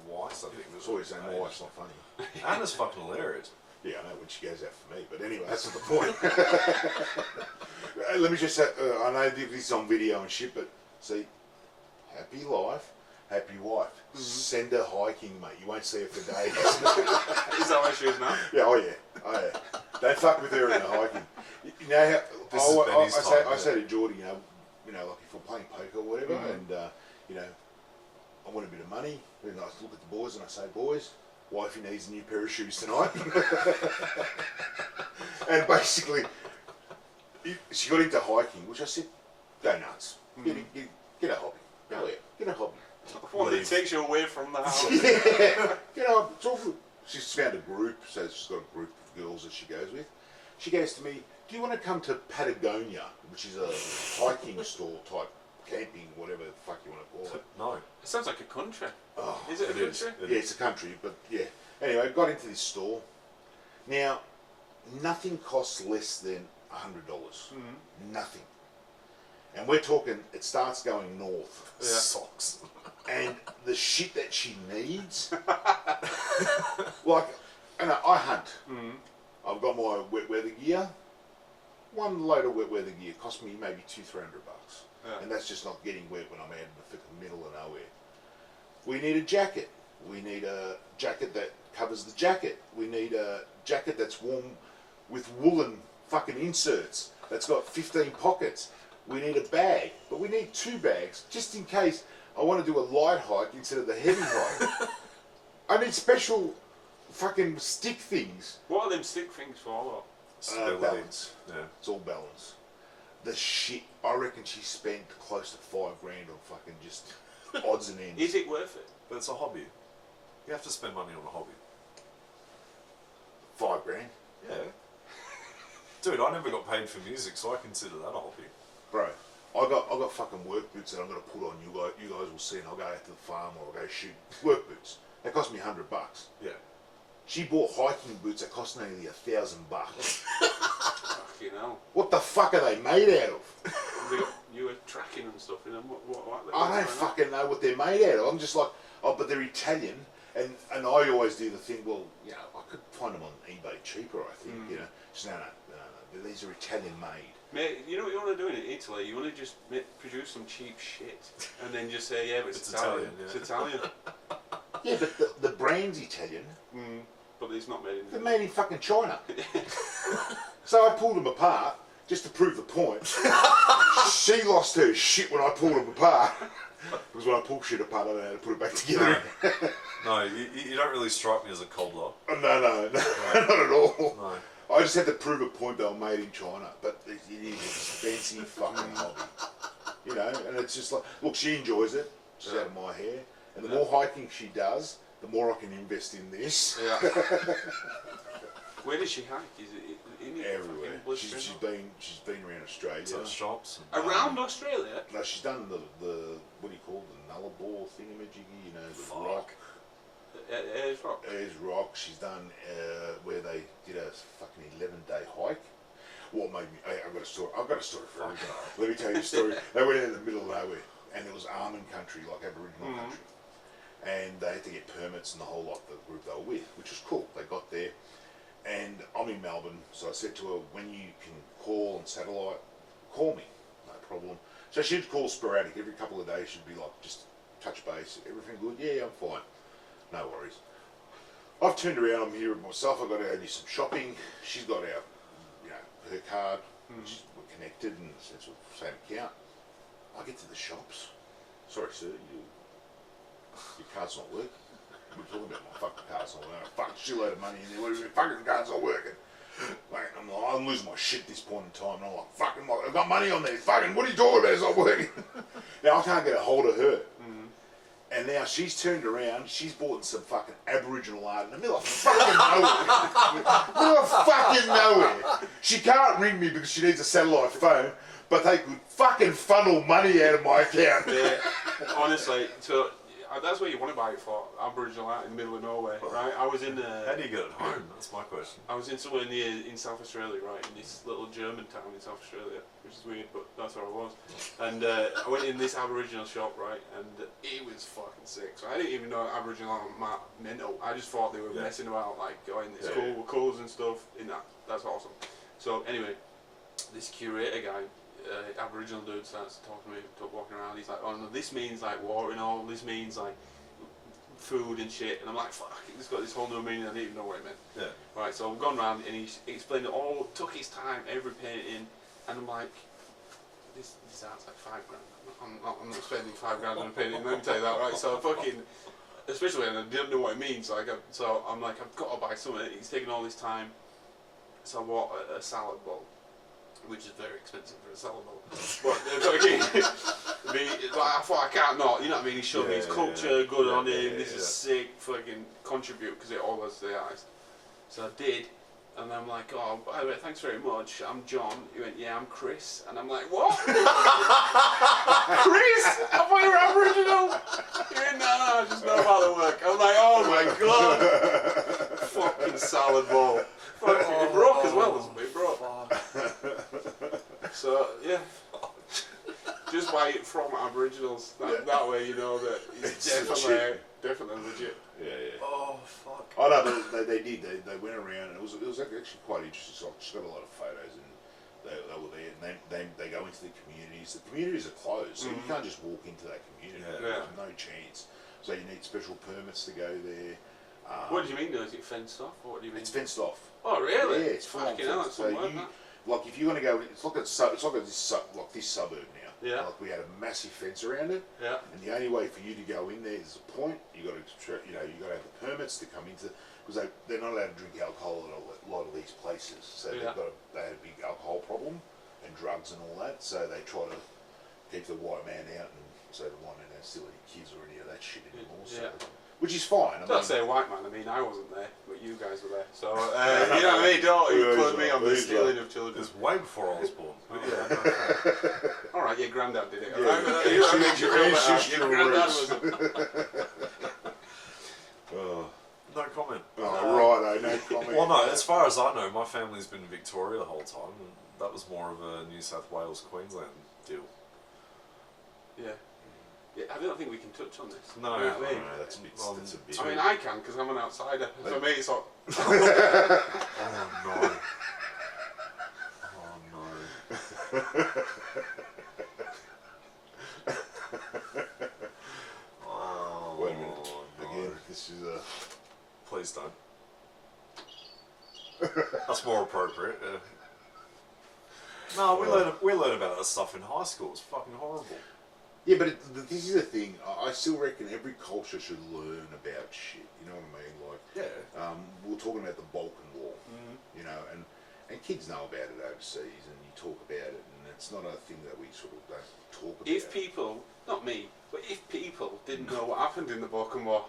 twice, I think. It's always saying, "Oh, it's not funny." Anna's fucking hilarious. Yeah, I know when she goes out for me, but anyway, that's not the point. Let me just say, I know this is on video and shit, but see, happy life, happy wife. Mm-hmm. Send her hiking, mate. You won't see her for days. Is that what she is now? Yeah, oh yeah. Don't fuck with her in the hiking. You know how I say to Geordie, you know, like if we're playing poker or whatever, and you know, I want a bit of money. Then I look at the boys and I say, boys, wifey needs a new pair of shoes tonight. And basically, she got into hiking, which I said, go nuts. Get a hobby. Oh yeah, get a hobby. One that takes you away from the house. Yeah, it's all good. She's found a group, so she's got a group of girls that she goes with. She goes to me, do you want to come to Patagonia, which is a hiking store type, camping, whatever the fuck you want to call it? No. It sounds like a country. Oh, Is it a country? yeah, it's a country, but yeah. Anyway, got into this store. Now, nothing costs less than $100. Nothing. And we're talking, it starts going north. Yeah. Socks. And the shit that she needs, like, I hunt. I've got my wet weather gear. One load of wet weather gear cost me maybe $200-300. Yeah. And that's just not getting wet when I'm out in the middle of nowhere. We need a jacket. We need a jacket that covers the jacket. We need a jacket that's warm with woolen fucking inserts. That's got 15 pockets. We need a bag, but we need 2 bags just in case I want to do a light hike instead of the heavy hike. I need special fucking stick things. What are them stick things for? Balance. Yeah. It's all balance. The shit, I reckon she spent close to $5,000 on fucking just odds and ends. Is it worth it? But it's a hobby. You have to spend money on a hobby. $5,000. Yeah. Dude, I never got paid for music, so I consider that a hobby. Bro, I got fucking work boots that I'm gonna put on. You guys will see, and I'll go out to the farm or I'll go shoot. Work boots. They cost me $100. Yeah. She bought hiking boots that cost nearly $1,000. Fucking hell. What the fuck are they made out of? You were tracking and stuff, you know? What I don't fucking know what they're made out of. I'm just like, oh, but they're Italian, and I always do the thing. Well, you know, I could find them on eBay cheaper. I think, you know. So no. These are Italian made. Mate, you know what you want to do in Italy? You want to just produce some cheap shit and then just say, yeah, but it's Italian. Yeah. It's Italian. Yeah, but the brand's Italian. But it's not made in They're made in fucking China. So I pulled them apart just to prove the point. She lost her shit when I pulled them apart. Because when I pull shit apart, I don't know how to put it back together. No, you don't really strike me as a cobbler. No, not at all. No. I just had to prove a point they were made in China, but it is expensive fucking hobby. You know, and it's just like, look, she enjoys it. She's out of my hair. And the more hiking she does, the more I can invest in this. Yeah. Where does she hike? Is it in ain't it? everywhere. Fucking blistering She's been around Australia. So shops. around Australia. No, she's done the what do you call it, the Nullarbor thingamajiggy, you know, the Fuck. rock. Ayers Rock. Ayers Rock. She's done where they did a fucking 11-day hike. What made me? I've got a story. I've got a story for everything. Let me tell you a story. They went in the middle of nowhere, and it was almond country, like Aboriginal country, and they had to get permits and the whole lot. The group they were with, which was cool. They got there, and I'm in Melbourne, so I said to her, "When you can call on satellite, call me, no problem." So she'd call sporadic every couple of days. She'd be like, "Just touch base. Everything good? Yeah, I'm fine. No worries." I've turned around. I'm here with myself. I've got to go do some shopping. She's got our, her card, which we're connected in the sense of same account. I get to the shops. Sorry, sir, your card's not working. What are you talking about? My fucking card's not working. Fuck, shitload of money in there. What do you mean, fucking card's not working? Mate, I'm losing my shit at this point in time. And I'm like, fucking, I've got money on there. Fucking, what are you talking about? It's not working. Now I can't get a hold of her. And now she's turned around, she's bought some fucking Aboriginal art in the middle of fucking nowhere. Middle of fucking nowhere. She can't ring me because she needs a satellite phone, but they could fucking funnel money out of my account. Yeah, honestly, so that's what you want to buy it for, Aboriginal art in the middle of nowhere, right? I was in How do you get it home? That's my question. I was in somewhere in South Australia, right, in this little German town in South Australia, which is weird, but that's where I was. And I went in this Aboriginal shop, right, and it was fucking sick. So I didn't even know Aboriginal meant. I just thought they were messing about, like going to school with colours and stuff. In that, that's awesome. So anyway, this curator guy, Aboriginal dude, starts talking to me, walking around. He's like, "Oh no, this means like water and all. This means like food and shit." And I'm like, "Fuck, it's got this whole new meaning. I didn't even know what it meant." Yeah. Right, so I've gone round and he explained it all. Took his time, every painting, and I'm like, "This art's like $5 grand. I'm not spending $5 on a painting." Let me tell you that, right? So fucking, especially when I didn't know what it means. So I'm like, I've got to buy something. He's taking all this time. So I bought a salad bowl, which is very expensive for a salad bowl. But I thought I can't not, you know what I mean? He showed me his culture, good on him, this is sick, fucking contribute, because it all goes to the artist. So I did, and I'm like, "Oh, by the way, thanks very much, I'm John." He went, "Yeah, I'm Chris." And I'm like, "What?" "Chris? I thought you were Aboriginal." He went, "No, I just know about the work." I'm like, "Oh my god." Fucking salad bowl. It broke as well, it broke. So, yeah. Just buy it from Aboriginals. That way you know that it's definitely legit. Yeah. Oh, fuck. Oh no, they did. They went around, and it was actually quite interesting. So I just got a lot of photos, and they were there, and they go into the communities. The communities are closed, so you can't just walk into that community. Yeah. There's no chance. So you need special permits to go there. What do you mean though? Is it fenced off, or what do you mean? It's fenced off. Oh really? Yeah, it's full on Fucking hell, fenced. that's some So work, you, that. like if you're going to go, it's like this suburb now. Yeah. Like we had a massive fence around it. Yeah. And the only way for you to go in there is a point. You got to, you got to have the permits to come into, because they're not allowed to drink alcohol at a lot of these places. So they had a big alcohol problem and drugs and all that. So they try to keep the white man out, and so the white man don't steal any kids or any of that shit anymore. So, which is fine. Don't say white man. I mean, I wasn't there, but you guys were there. So you know what I mean? Don't include me on the stealing of children. It was way before I was born. But All right, your granddad did it. Yeah. Right? Your granddad was. no comment. Right, no comment. Well, no, as far as I know, my family's been in Victoria the whole time, and that was more of a New South Wales, Queensland deal. Yeah. I don't think we can touch on this. No, you know what I mean? That's a bit. I mean, I can because I'm an outsider. For me, it's like. Oh no. Oh no. Oh, Wait a minute. no. Again, this is a. Please don't. That's more appropriate. No, we learn about that stuff in high school. It's fucking horrible. Yeah, but this is the thing. I still reckon every culture should learn about shit. You know what I mean? Like, we were talking about the Balkan War. You know, and kids know about it overseas, and you talk about it, and it's not a thing that we sort of don't talk about. If people, not me, but if people didn't know what happened in the Balkan War,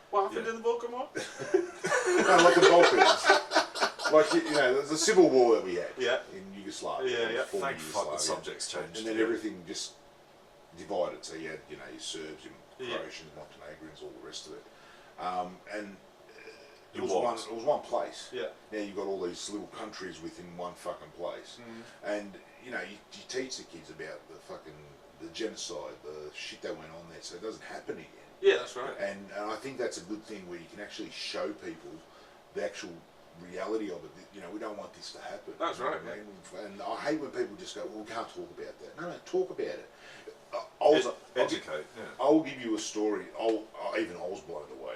what happened in the Balkan War? No, like the Balkans. Like, you know, the civil war that we had Yeah. in Yugoslavia. Yeah, yeah. former Thank fuck the Yugoslavia. subjects changed. And then everything just divided. So you had, you know, your Serbs, your Yeah. Croatians, Montenegrins, all the rest of it. And it Your was wogs. one place. Yeah. Now you've got all these little countries within one fucking place. And, you know, you teach the kids about the genocide, the shit that went on there, so it doesn't happen again. Yeah, that's right. And I think that's a good thing where you can actually show people the actual reality of it. You know, we don't want this to happen. That's You know right, what I mean? And I hate when people just go, well, we can't talk about that. No, talk about it. Educate, yeah. I'll give you a story. I was blown away.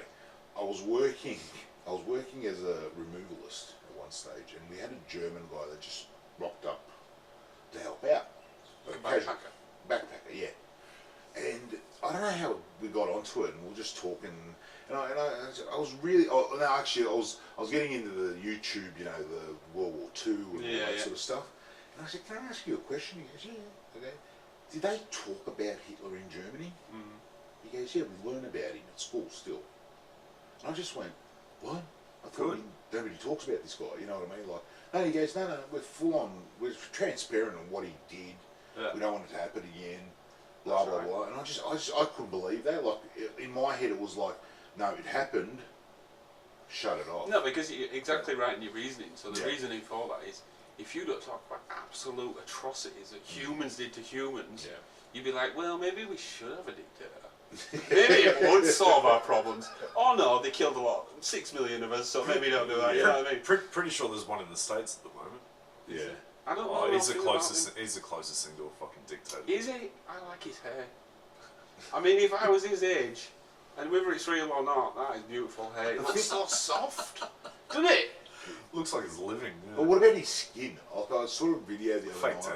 I was working as a removalist at one stage, and we had a German guy that just rocked up to help out. Backpacker, yeah. And I don't know how we got onto it, and we were just talking. And I was really, I was getting into the YouTube, you know, the World War II and all that sort of stuff. And I said, can I ask you a question? He goes, yeah. Okay. Did they talk about Hitler in Germany? He goes, yeah, we learn about him at school still. And I just went, what? I thought nobody talks about this guy, you know what I mean? Like, no, he goes, no, we're full on, we're transparent on what he did. Yeah. We don't want it to happen again. Blah, blah, blah. And I couldn't believe that. Like, in my head, it was like, no, it happened. Shut it off. No, because you're exactly right in your reasoning. So the reasoning for that is, if you don't talk about absolute atrocities that humans did to humans, you'd be like, well, maybe we should have a dictator. Maybe it would solve our problems. Oh no, they killed a lot, 6 million of us, so maybe don't do that. You know what I mean? Pretty sure there's one in the States at the moment. Yeah. I don't know. Oh, how he's I the feel about closest. him. He's the closest thing to a fucking dictator. Is he? I like his hair. I mean, if I was his age, and whether it's real or not, that is beautiful hair. It looks so soft, doesn't it? Looks like he's living. Yeah. But what about his skin? Like, I saw a video the other Fake night. tan.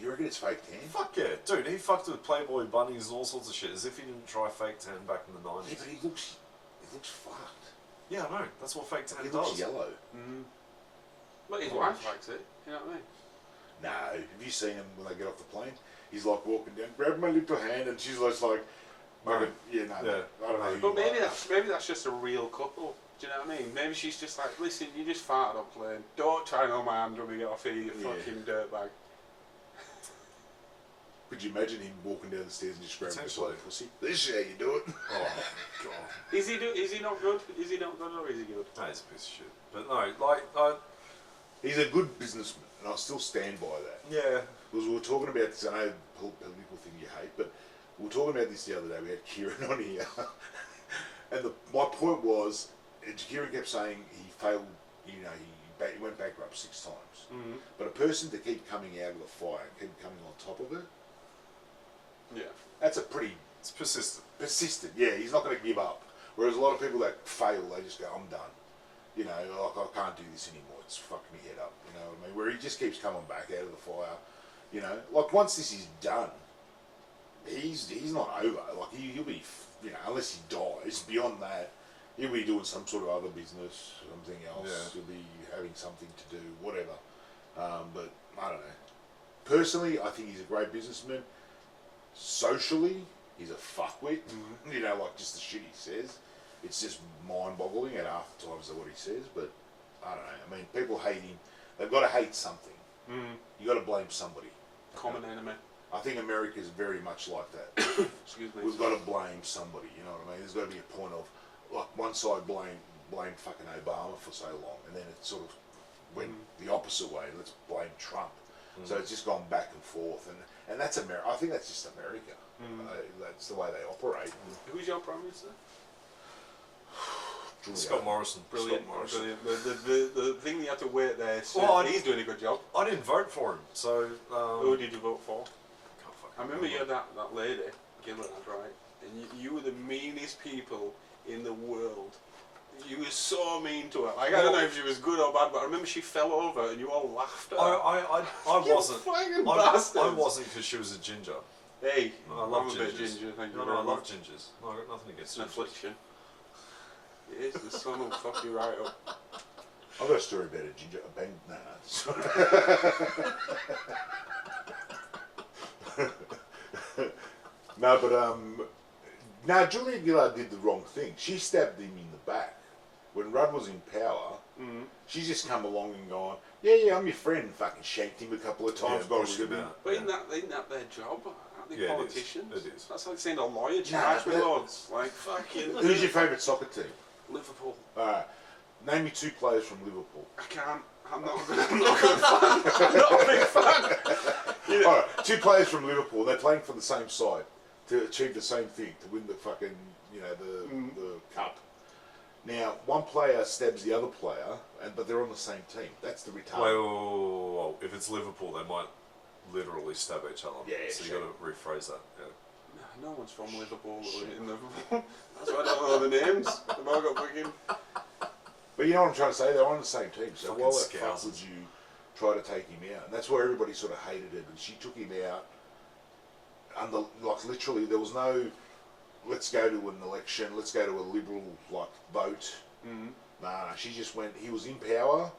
You reckon it's fake tan? Fuck yeah, dude. He fucked with Playboy bunnies and all sorts of shit, as if he didn't try fake tan back in the '90s. Yeah, but he looks fucked. Yeah, I know. That's what fake tan He does. looks yellow. But his wife likes it. You know what I mean? No, have you seen him when they get off the plane? He's like walking down, grab my little hand, and she's just like, No. I don't know. But maybe that's just a real couple. Do you know what I mean? Maybe she's just like, listen, you just farted on plane. Don't try and hold my hand when we get off here, you fucking dirtbag. Could you imagine him walking down the stairs and just grabbing his Potentially. pussy? This is how you do it. Oh god. Is he not good? Is he not good or is he good? No, he's a piece of shit. But no, like, He's a good businessman, and I still stand by that. yeah. Because we were talking about this, I know political thing you hate, but we were talking about this the other day. We had Kieran on here, and my point was, Kieran kept saying he failed. You know, he went bankrupt 6 times. But a person to keep coming out of the fire, and keep coming on top of it, that's a pretty It's persistent. persistent. Yeah, he's not going to give up. Whereas a lot of people that fail, they just go, I'm done. You know, like, I can't do this anymore. It's fucked me head up. You know what I mean? Where he just keeps coming back out of the fire. You know, like once this is done, he's not over. Like he'll be, you know, unless he dies. Beyond that, he'll be doing some sort of other business, something else. Yeah. He'll be having something to do, whatever. But I don't know. Personally, I think he's a great businessman. Socially, he's a fuckwit. You know, like just the shit he says. It's just mind-boggling at half the times of what he says. But I don't know. I mean, people hate him. They've got to hate something. You got to blame somebody. Common enemy. I think America's very much like that. Excuse me. We've got to blame somebody. You know what I mean? There's got to be a point of like one side blame fucking Obama for so long, and then it sort of went the opposite way. Let's blame Trump. So it's just gone back and forth, and that's America. I think that's just America. That's the way they operate. Who's your Prime Minister? Scott Morrison. Brilliant. Scott Morrison. Brilliant. The thing you have to wait there, so Well, he's doing a good job. I didn't vote for him, so. Who did you vote for? Can't fucking I remember you had that lady, Gilliland, right? And you were the meanest people in the world. You were so mean to her. Like, I don't know if she was good or bad, but I remember she fell over and you all laughed at her. I You wasn't. fucking I bastards. wasn't because she was a ginger. Hey, I love I'm a bit gingers. ginger, thank you No, very I love much. gingers. No, I got nothing It's against an gingers. affliction. It is, the sun will fuck you right up. I've got a story about a ginger. A bang. No. No, but no, Julia Gillard did the wrong thing. She stabbed him in the back. When Rudd was in power, She's just come along and gone, yeah, I'm your friend. Fucking shanked him a couple of times. Yeah, got pushed rid of him him. out. But isn't that their job? Aren't they Yeah, politicians? it is. That's like saying a lawyer charged with that- loads. Like, fucking... Who's your favourite soccer team? Liverpool. Alright, name me 2 players from Liverpool. I can't. I'm not a good fan. I'm not a big fan. Alright, 2 players from Liverpool. They're playing for the same side to achieve the same thing, to win the fucking, the cup. Now, one player stabs the other player, but they're on the same team. That's the retard. Well, if it's Liverpool, they might literally stab each other. Yeah, so sure. you got to rephrase that. Yeah. No one's from Liverpool or in Liverpool. That's why I don't know the names. They've all got fucking... But you know what I'm trying to say? They're on the same team. So Fucking why the fuck scousers. would you try to take him out? And that's where everybody sort of hated him. And she took him out. Literally, there was no, let's go to an election, let's go to a liberal, vote. Nah, she just went, he was in power.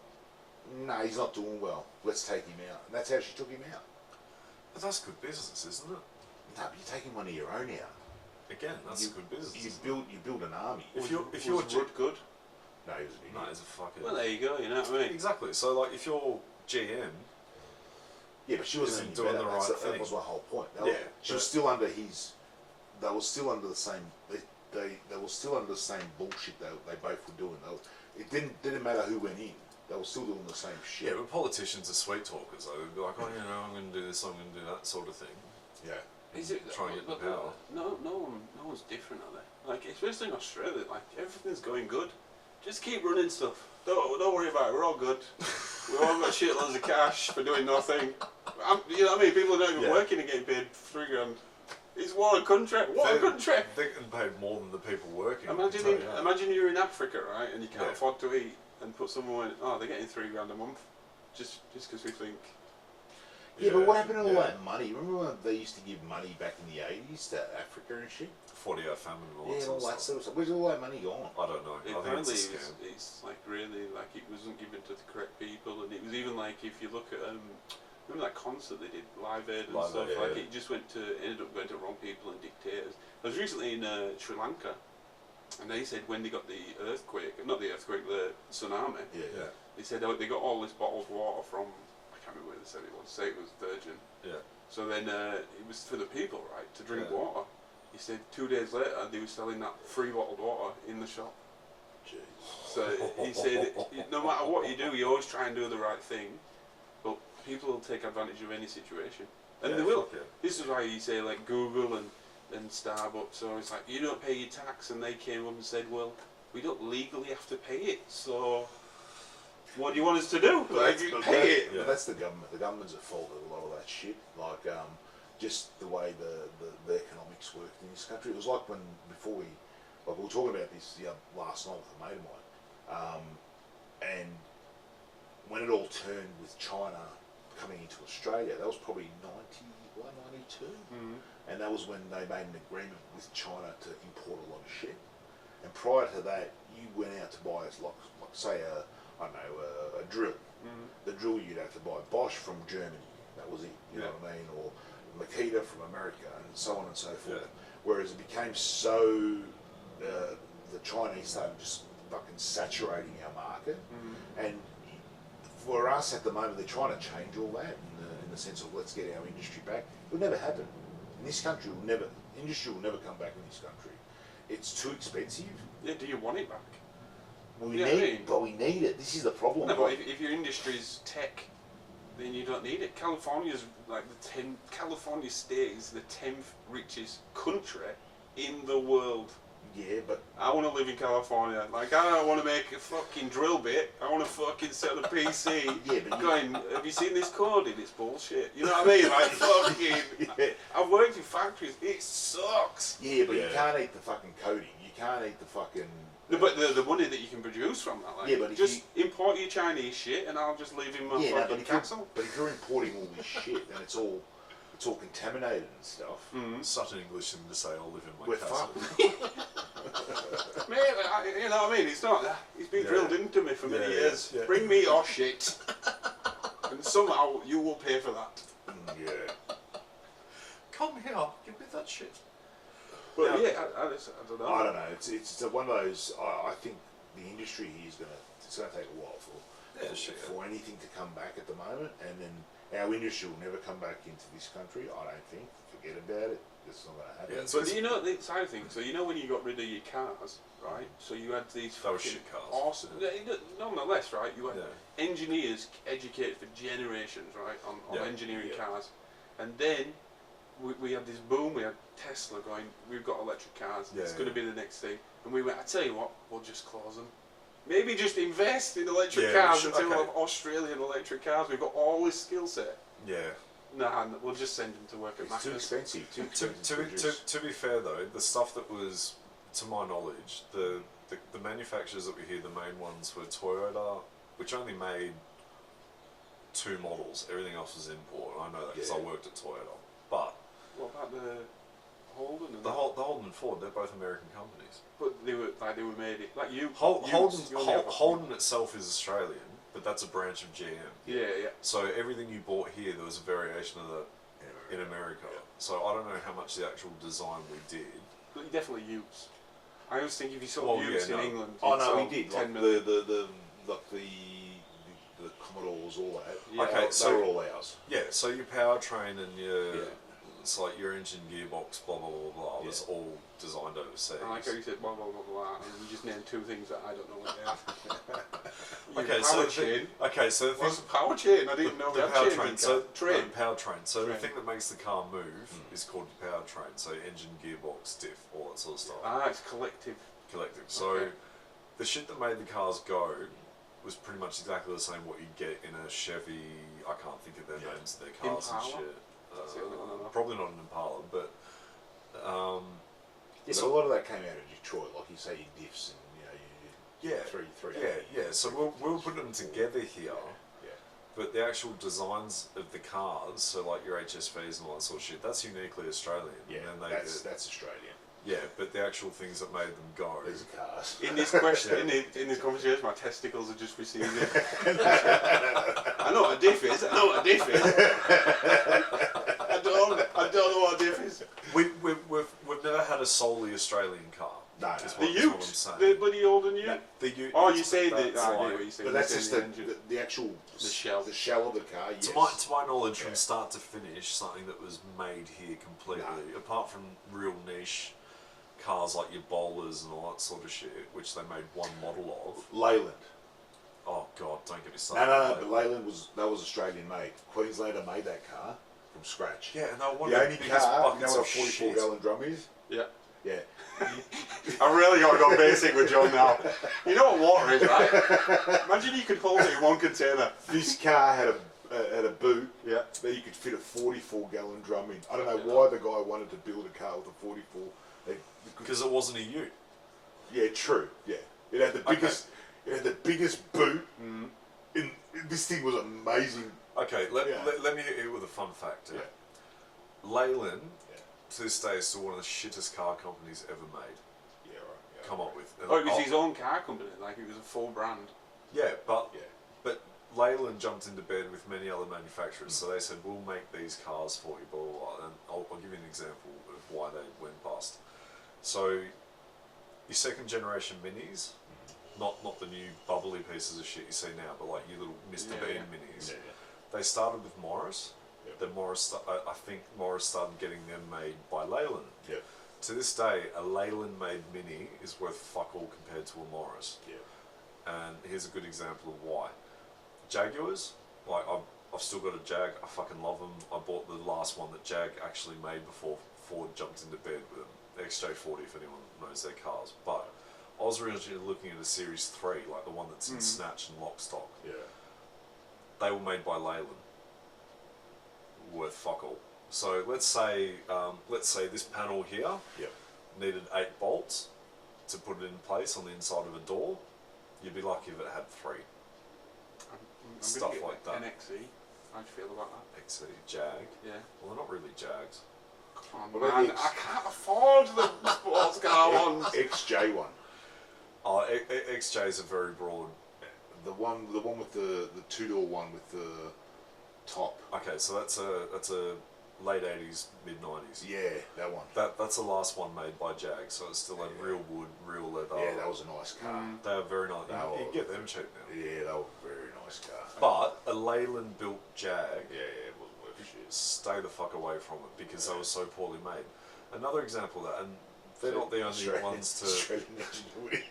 Nah, he's not doing well. Let's take him out. And that's how she took him out. But that's good business, isn't it? Nah, but you're taking one of your own out. Again, that's good business. You isn't it? build an army. If Was you're Rudd good? No, he was an idiot. no, he's a fucking. Well, there you go, you know what I mean? Exactly. So, like, if you're GM, Yeah, but she wasn't Isn't any doing better. the right That thing. was my whole point. She was but- still under his. They were still under the same. They were still under the same bullshit they both were doing. It didn't matter who went in. They were still doing the same shit. yeah, but politicians are sweet talkers. Though they'd be like, I'm going to do this, I'm going to do that sort of thing. Yeah. Is it Try and get the but power. No one's different, are they? Like, especially in Australia, like everything's going good. Just keep running stuff. Don't worry about it. We're all good. We've all got shitloads of cash for doing nothing. You know what I mean? People are not even working and getting paid $3,000. It's what a country. What a country. They're getting paid more than the people working. Imagine you're in Africa, right, and you can't Yeah. afford to eat, and put someone. They're getting $3,000 a month, just because we think. Yeah, but what happened to all that money? Remember when they used to give money back in the 80s to Africa and shit? 40-hour famine and all that Yeah, sort all of that stuff. sort of stuff. Where's all that money gone? I don't know. I think Apparently, it's a scam. it's like really like it wasn't given to the correct people, and it was even like if you look at remember that concert they did, Live Aid and Live stuff. Aid, Like yeah. it just ended up going to wrong people and dictators. I was recently in Sri Lanka, and they said when they got the tsunami. Yeah. They said they got all this bottled water from, I can't remember where they said it was. Say it was Virgin. Yeah. So then it was for the people, right, to drink Yeah. water. He said 2 days later they were selling that free bottled water in the shop. Jeez. So he said, no matter what you do, you always try and do the right thing, but people will take advantage of any situation, and Yeah, they will. fuck yeah. This is why you say like Google and Starbucks, or it's like you don't pay your tax, and they came up and said, well, we don't legally have to pay it, so what do you want us to do? Like, pay it. But that's the government. The government's at fault of a lot of that shit. Like, just the way the economics worked in this country. It was like before we were talking about this last night with a mate of mine, and when it all turned with China coming into Australia, that was probably 91, 92. And that was when they made an agreement with China to import a lot of shit. And prior to that, you went out to buy, say, a drill. The drill you'd have to buy Bosch from Germany. That was it. You know what I mean? Or Makita from America, and so on and so forth. Yeah. Whereas it became so, the Chinese started just fucking saturating our market. And for us at the moment, they're trying to change all that in the sense of let's get our industry back. It'll never happen. In this country, industry will never come back in this country. It's too expensive. Yeah, do you want it back? But we need it. This is the problem. No, but if your industry's tech, then you don't need it. California's like California state is the 10th richest country in the world. Yeah, but I want to live in California. Like, I don't want to make a fucking drill bit. I want to fucking set a PC. Yeah, but going, have you seen this coding? It's bullshit. You know what I mean? Like, fucking. Yeah. I've worked in factories. It sucks. Yeah, but you can't eat the fucking coding. You can't eat the fucking. No, but the money that you can produce from that, like, Yeah, but if just import your Chinese shit and I'll just live in my fucking castle. But if you're importing all this shit, then it's all contaminated and stuff. Such an English thing to say, I'll live in my We're castle. fucked. Mate, you know what I mean? It's not. It's been drilled into me for many years. Yeah. Bring me your shit, and somehow you will pay for that. Yeah. Come here, give me that shit. But Now- yeah, I don't know. I don't know. It's one of those. I think the industry here is it's gonna take a while for anything to come back at the moment, and then our industry will never come back into this country. I don't think. Forget about it. It's not gonna happen. Yeah, But you know the side thing. So you know when you got rid of your cars, right? So you had these Those fucking shit cars. awesome. Nonetheless, right? You had Yeah. engineers educated for generations, right, on engineering Yeah. cars, and then we had this boom. We had Tesla going. We've got electric cars. Yeah, it's going to yeah. be the next thing. And we went. I tell you what, we'll just close them. Maybe just invest in electric Yeah, cars we should- until we okay. have Australian electric cars. We've got all this skill set. Yeah. Nah, we'll just send them to work at It's too Macca's. expensive. Too expensive To be fair though, the stuff that was, to my knowledge, the manufacturers that we hear, the main ones were Toyota, which only made 2 models. Everything else was import. I know that because I worked at Toyota. But What about the Holden? And the Holden and Ford, they're both American companies. But they were made it like you. Holden itself is Australian, but that's a branch of GM. Yeah. So everything you bought here, there was a variation of that in America. Yeah. So I don't know how much the actual design we did. But you definitely use. I always think if you saw Well, use yeah, in no. England, Oh you'd no, sell we did. 10 Like million. the Commodores, all that. Yeah. Okay, they were all ours. Yeah, so your powertrain and your Yeah. it's like your engine gearbox, blah blah blah blah, was Yeah. all designed overseas. I like how you said blah blah blah blah, and you just named 2 things that I don't know what they are. Okay, power so chain. the thing, What's a power chain? I didn't know the we had chains in powertrain. So cars. Train. powertrain. So the Train. thing that makes the car move is called the powertrain. So engine, gearbox, diff, all that sort of stuff. Ah, it's collective. Collective. So Okay. the shit that made the cars go was pretty much exactly the same what you'd get in a Chevy. I can't think of their Yeah. names of their cars Impala? and shit. That's the only one I know. Probably not an Impala, but Yeah, so a lot of that came out of Detroit, like you say, your diffs and yeah, three. yeah. So we'll put them together here. Yeah. But the actual designs of the cars, so like your HSVs and all that sort of shit, that's uniquely Australian. Yeah, And then that's Australian. yeah, but the actual things that made them go. These are cars. In this question, in this conversation, my testicles are just receiving it. I know what a diff is. I know what a diff is. I don't know what a diff is. We've never had a solely Australian car. No, is The what I'm Ute, saying. the bloody older Ute. No. The Ute. Oh, you say the. that's I know like- what you say. But You that's say just the engine. the actual The shell of the car. Yes. To my knowledge, Yeah. from start to finish, something that was made here completely, No. apart from real niche cars like your bowlers and all that sort of shit, which they made one model of. Leyland. Oh God, don't get me No, started. but Leyland was Australian made. Queenslander made that car from scratch. Yeah, and they were one The of only the biggest car, you know buckets what a of 44 shit. gallon drum is? Yeah. Yeah. I really got to go basic with John now. You know what water is, right? Imagine you could hold it in one container. This car had a boot Yeah. that you could fit a 44 gallon drum in. I don't know why the guy wanted to build a car with a 44. Because it wasn't a Ute. Yeah, true. Yeah, it had the biggest. It had the biggest boot. In this thing was amazing. Okay, let Yeah. me hit you with a fun fact. Yeah. Leyland, Yeah. to this day, is still one of the shittest car companies ever made. Yeah, right. Yeah. Come up with. And Oh, it was his own car company. Like it was a full brand. Yeah, but Yeah. Leyland jumped into bed with many other manufacturers, so they said, we'll make these cars for you, blah, blah, blah. And I'll give you an example of why they went bust. So, your second generation minis, not the new bubbly pieces of shit you see now, but like your little Mr. Yeah, Bean yeah. minis, Yeah, they started with Morris. Yep. Then I think Morris started getting them made by Leyland. yeah, To this day, a Leyland made mini is worth fuck all compared to a Morris. yeah. And here's a good example of why. Jaguars, like I've still got a Jag. I fucking love them. I bought the last one that Jag actually made before Ford jumped into bed with them. The XJ40, if anyone knows their cars. But I was originally looking at a Series 3, like the one that's in Snatch and Lock Stock. Yeah. They were made by Leyland. Worth fuck all. So let's say this panel here Yep. needed 8 bolts to put it in place on the inside of a door. You'd be lucky if it had 3. I'm Stuff gonna get like that. An XE. How do you feel about that? XC, Jag. Yeah. Well, they're not really Jags. Come on, What about man. the I can't afford the sports car ones. XJ1. Oh, XJ is a very broad. The one with the 2-door one with the top. Okay, so that's a late 80s, mid 90s. Yeah, that one. That's the last one made by Jag, so it's still had real wood, real leather. Yeah, that was a nice car. They are very nice. You were- get them cheap now. Yeah, they were a very nice car. But a Leyland built Jag, Yeah, it wasn't worth shit. stay the fuck away from it because they were so poorly made. Another example of that, and they're not the only ones to. Australian ingenuity.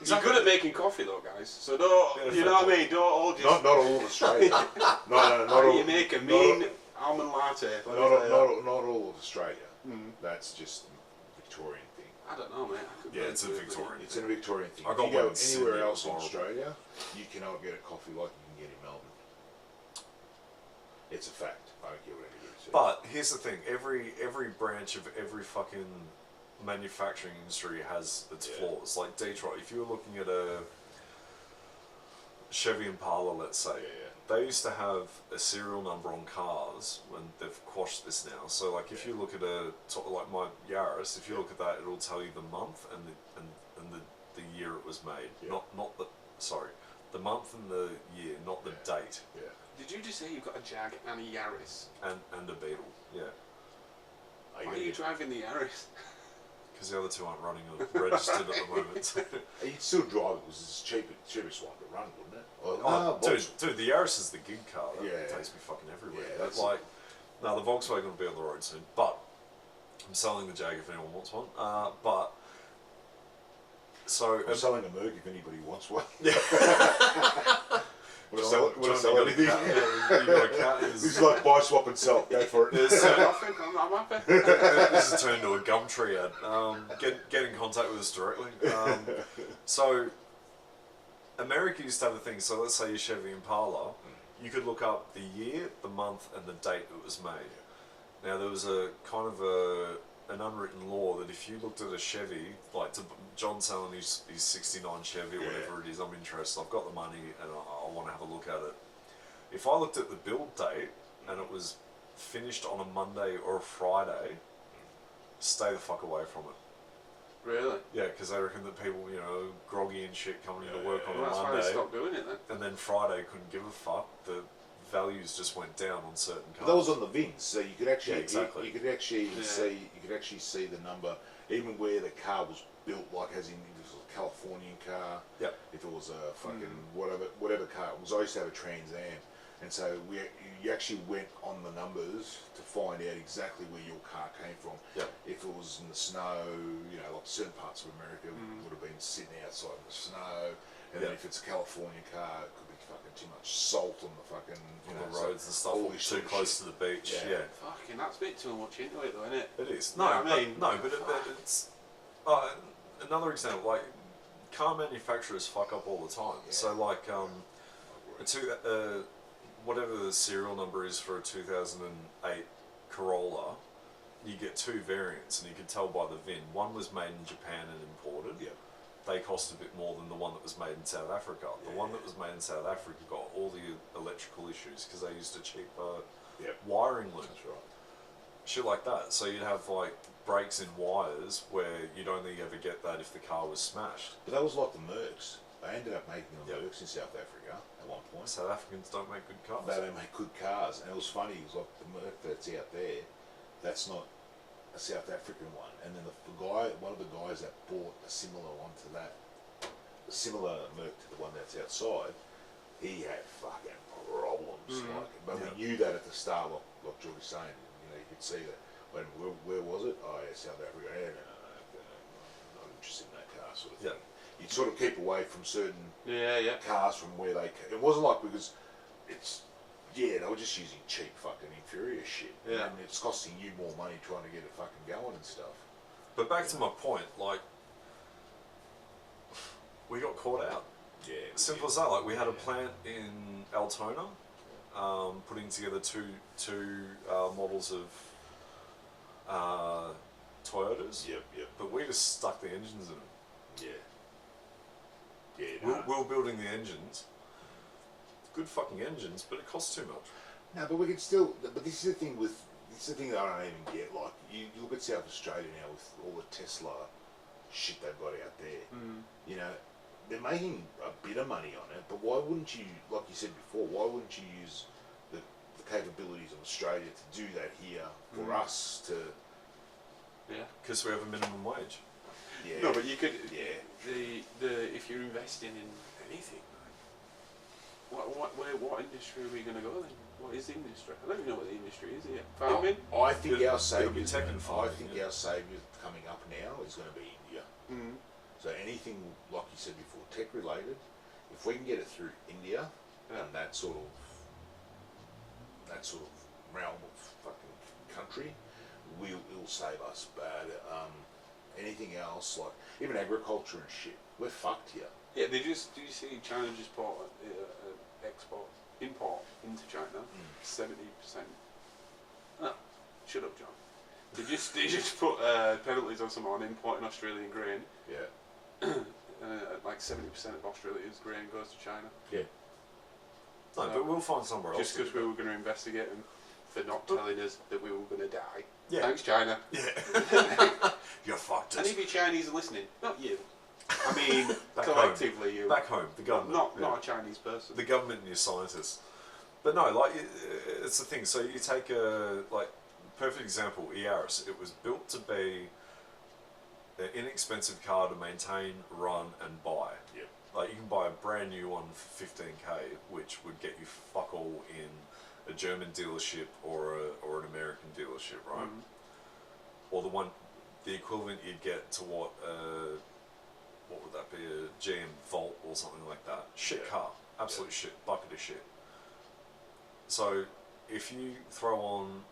You're good at making coffee though, guys. So don't, you know what I mean? Don't all just... Not all of Australia. not How all. you make a mean almond latte. Not all of Australia. That's just a Victorian thing. I don't know, mate. I could Yeah, be it's a good, Victorian. It's a Victorian thing. I If got you go one in Sydney, anywhere it else was in horrible. Australia, you cannot get a coffee like you can get in Melbourne. It's a fact. I don't care what anybody says. But here's the thing: every branch of every fucking manufacturing industry has its flaws. Like Detroit, if you were looking at a Chevy Impala, let's say, they used to have a serial number on cars, when they've quashed this now. So, like, if you look at like my Yaris, if you look at that, it'll tell you the month and the year it was made. Yeah. Not the the month and the year, not the date. Yeah. Did you just say you've got a Jag and a Yaris? And a Beetle, yeah. Why are you driving the Yaris? Because the other two aren't running or registered at the moment. You'd still drive it because it's the cheapest one to run, wouldn't it? Oh, dude, the Yaris is the gig car. That takes me fucking everywhere. Yeah, That's like, no, the Volkswagen will be on the road soon. But I'm selling the Jag if anyone wants one. I'm selling a Merc if anybody wants one. Yeah. Want to sell anything? You got a cat. This is like buy, swap, and sell. Go for it. I'm happy. This has turned into a Gumtree ad. Get in contact with us directly. So, America used to have a thing. So let's say your Chevy Impala, you could look up the year, the month, and the date it was made. Now there was a kind of an unwritten law that if you looked at a Chevy, like John selling his 69 Chevy or whatever it is, I'm interested. I've got the money and I want to have a look at it. If I looked at the build date and it was finished on a Monday or a Friday, stay the fuck away from it. Really? Yeah, because they reckon that people, groggy and shit coming into work on a That's why Monday, they stopped doing it then. and then Friday couldn't give a fuck. The values just went down on certain cars. But that was on the VINs, so you could actually, exactly. you could actually see the number, even where the car was built, like as in if it was a Californian car, if it was a fucking whatever car it was. I used to have a Trans Am, and so you actually went on the numbers to find out exactly where your car came from. If it was in the snow, like certain parts of America would have been sitting outside in the snow, and then if it's a California car, it could be fucking too much salt on the fucking the roads and stuff, all or this too sort of close shit. to the beach. Yeah. Fucking, that's a bit too much into it though, isn't it? It is. Yeah, But it's another example. Like car manufacturers fuck up all the time. So like whatever the serial number is for a 2008 Corolla, you get two variants, and you can tell by the VIN. One was made in Japan and imported. They cost a bit more than the one that was made in South Africa. The one that was made in South Africa got all the electrical issues because they used a cheaper wiring loop. That's right. Shit like that. So you'd have like breaks in wires where you'd only ever get that if the car was smashed. But that was like the Mercs. They ended up making the Mercs in South Africa at one point. South Africans don't make good cars. They don't make good cars, and it was funny. It was like the Merc that's out there, that's not a South African one. And then one of the guys that bought a similar one to that, a similar Merc to the one that's outside, he had fucking problems. But we knew that at the start, like George was saying. You could see that. Where was it? Oh, yeah, South Africa. Yeah, no, not interested in that car, sort of thing. You'd sort of keep away from certain cars from where they. It wasn't like because they were just using cheap fucking inferior shit. And it's costing you more money trying to get it fucking going and stuff. But back to my point, like we got caught out. Simple as that. Like we had a plant in Altona, putting together two models of Toyotas. But we just stuck the engines in them. We were building the engines. Good fucking engines, but it costs too much. No, but we can still. But this is the thing that I don't even get. Like you look at South Australia now with all the Tesla shit they've got out there. They're making a bit of money on it. But why wouldn't you, like you said before, why wouldn't you use the capabilities of Australia to do that here for us to. Yeah. Because we have a minimum wage. Yeah. No, but you could. Yeah. If you're investing in anything, what industry are we going to go then? What is the industry? I don't even know what the industry is here. Farming. I think It'll our be saviours. tech and I farming, think yeah. our saviour coming up now is going to be India. Mm. So anything, like you said before, tech related, if we can get it through India and that sort of realm of fucking country, it'll save us. But anything else, like even agriculture and shit, we're fucked here. Yeah, do you see China just import into China 70%? No, shut up, John. They just put penalties on someone importing Australian grain. Yeah. Like 70% of Australia's grain goes to China. Yeah. No, but we'll find somewhere else. Just because we were going to investigate them for not telling us that we were going to die. Yeah. Thanks, China. Yeah. You're fucked. Any of you Chinese are listening, not you. I mean, Back collectively you. Back home, the government. Not a Chinese person. The government and your scientists. But no, like, it's the thing. So you take a, like, perfect example, Yaris. It was built to be an inexpensive car to maintain, run, and buy. Yep. Like, you can buy a brand new one for 15k, which would get you fuck all in a German dealership or an American dealership, right? Or the equivalent you'd get to what would that be, a GM Volt or something like that. Shit car, absolute shit, bucket of shit. So if you throw on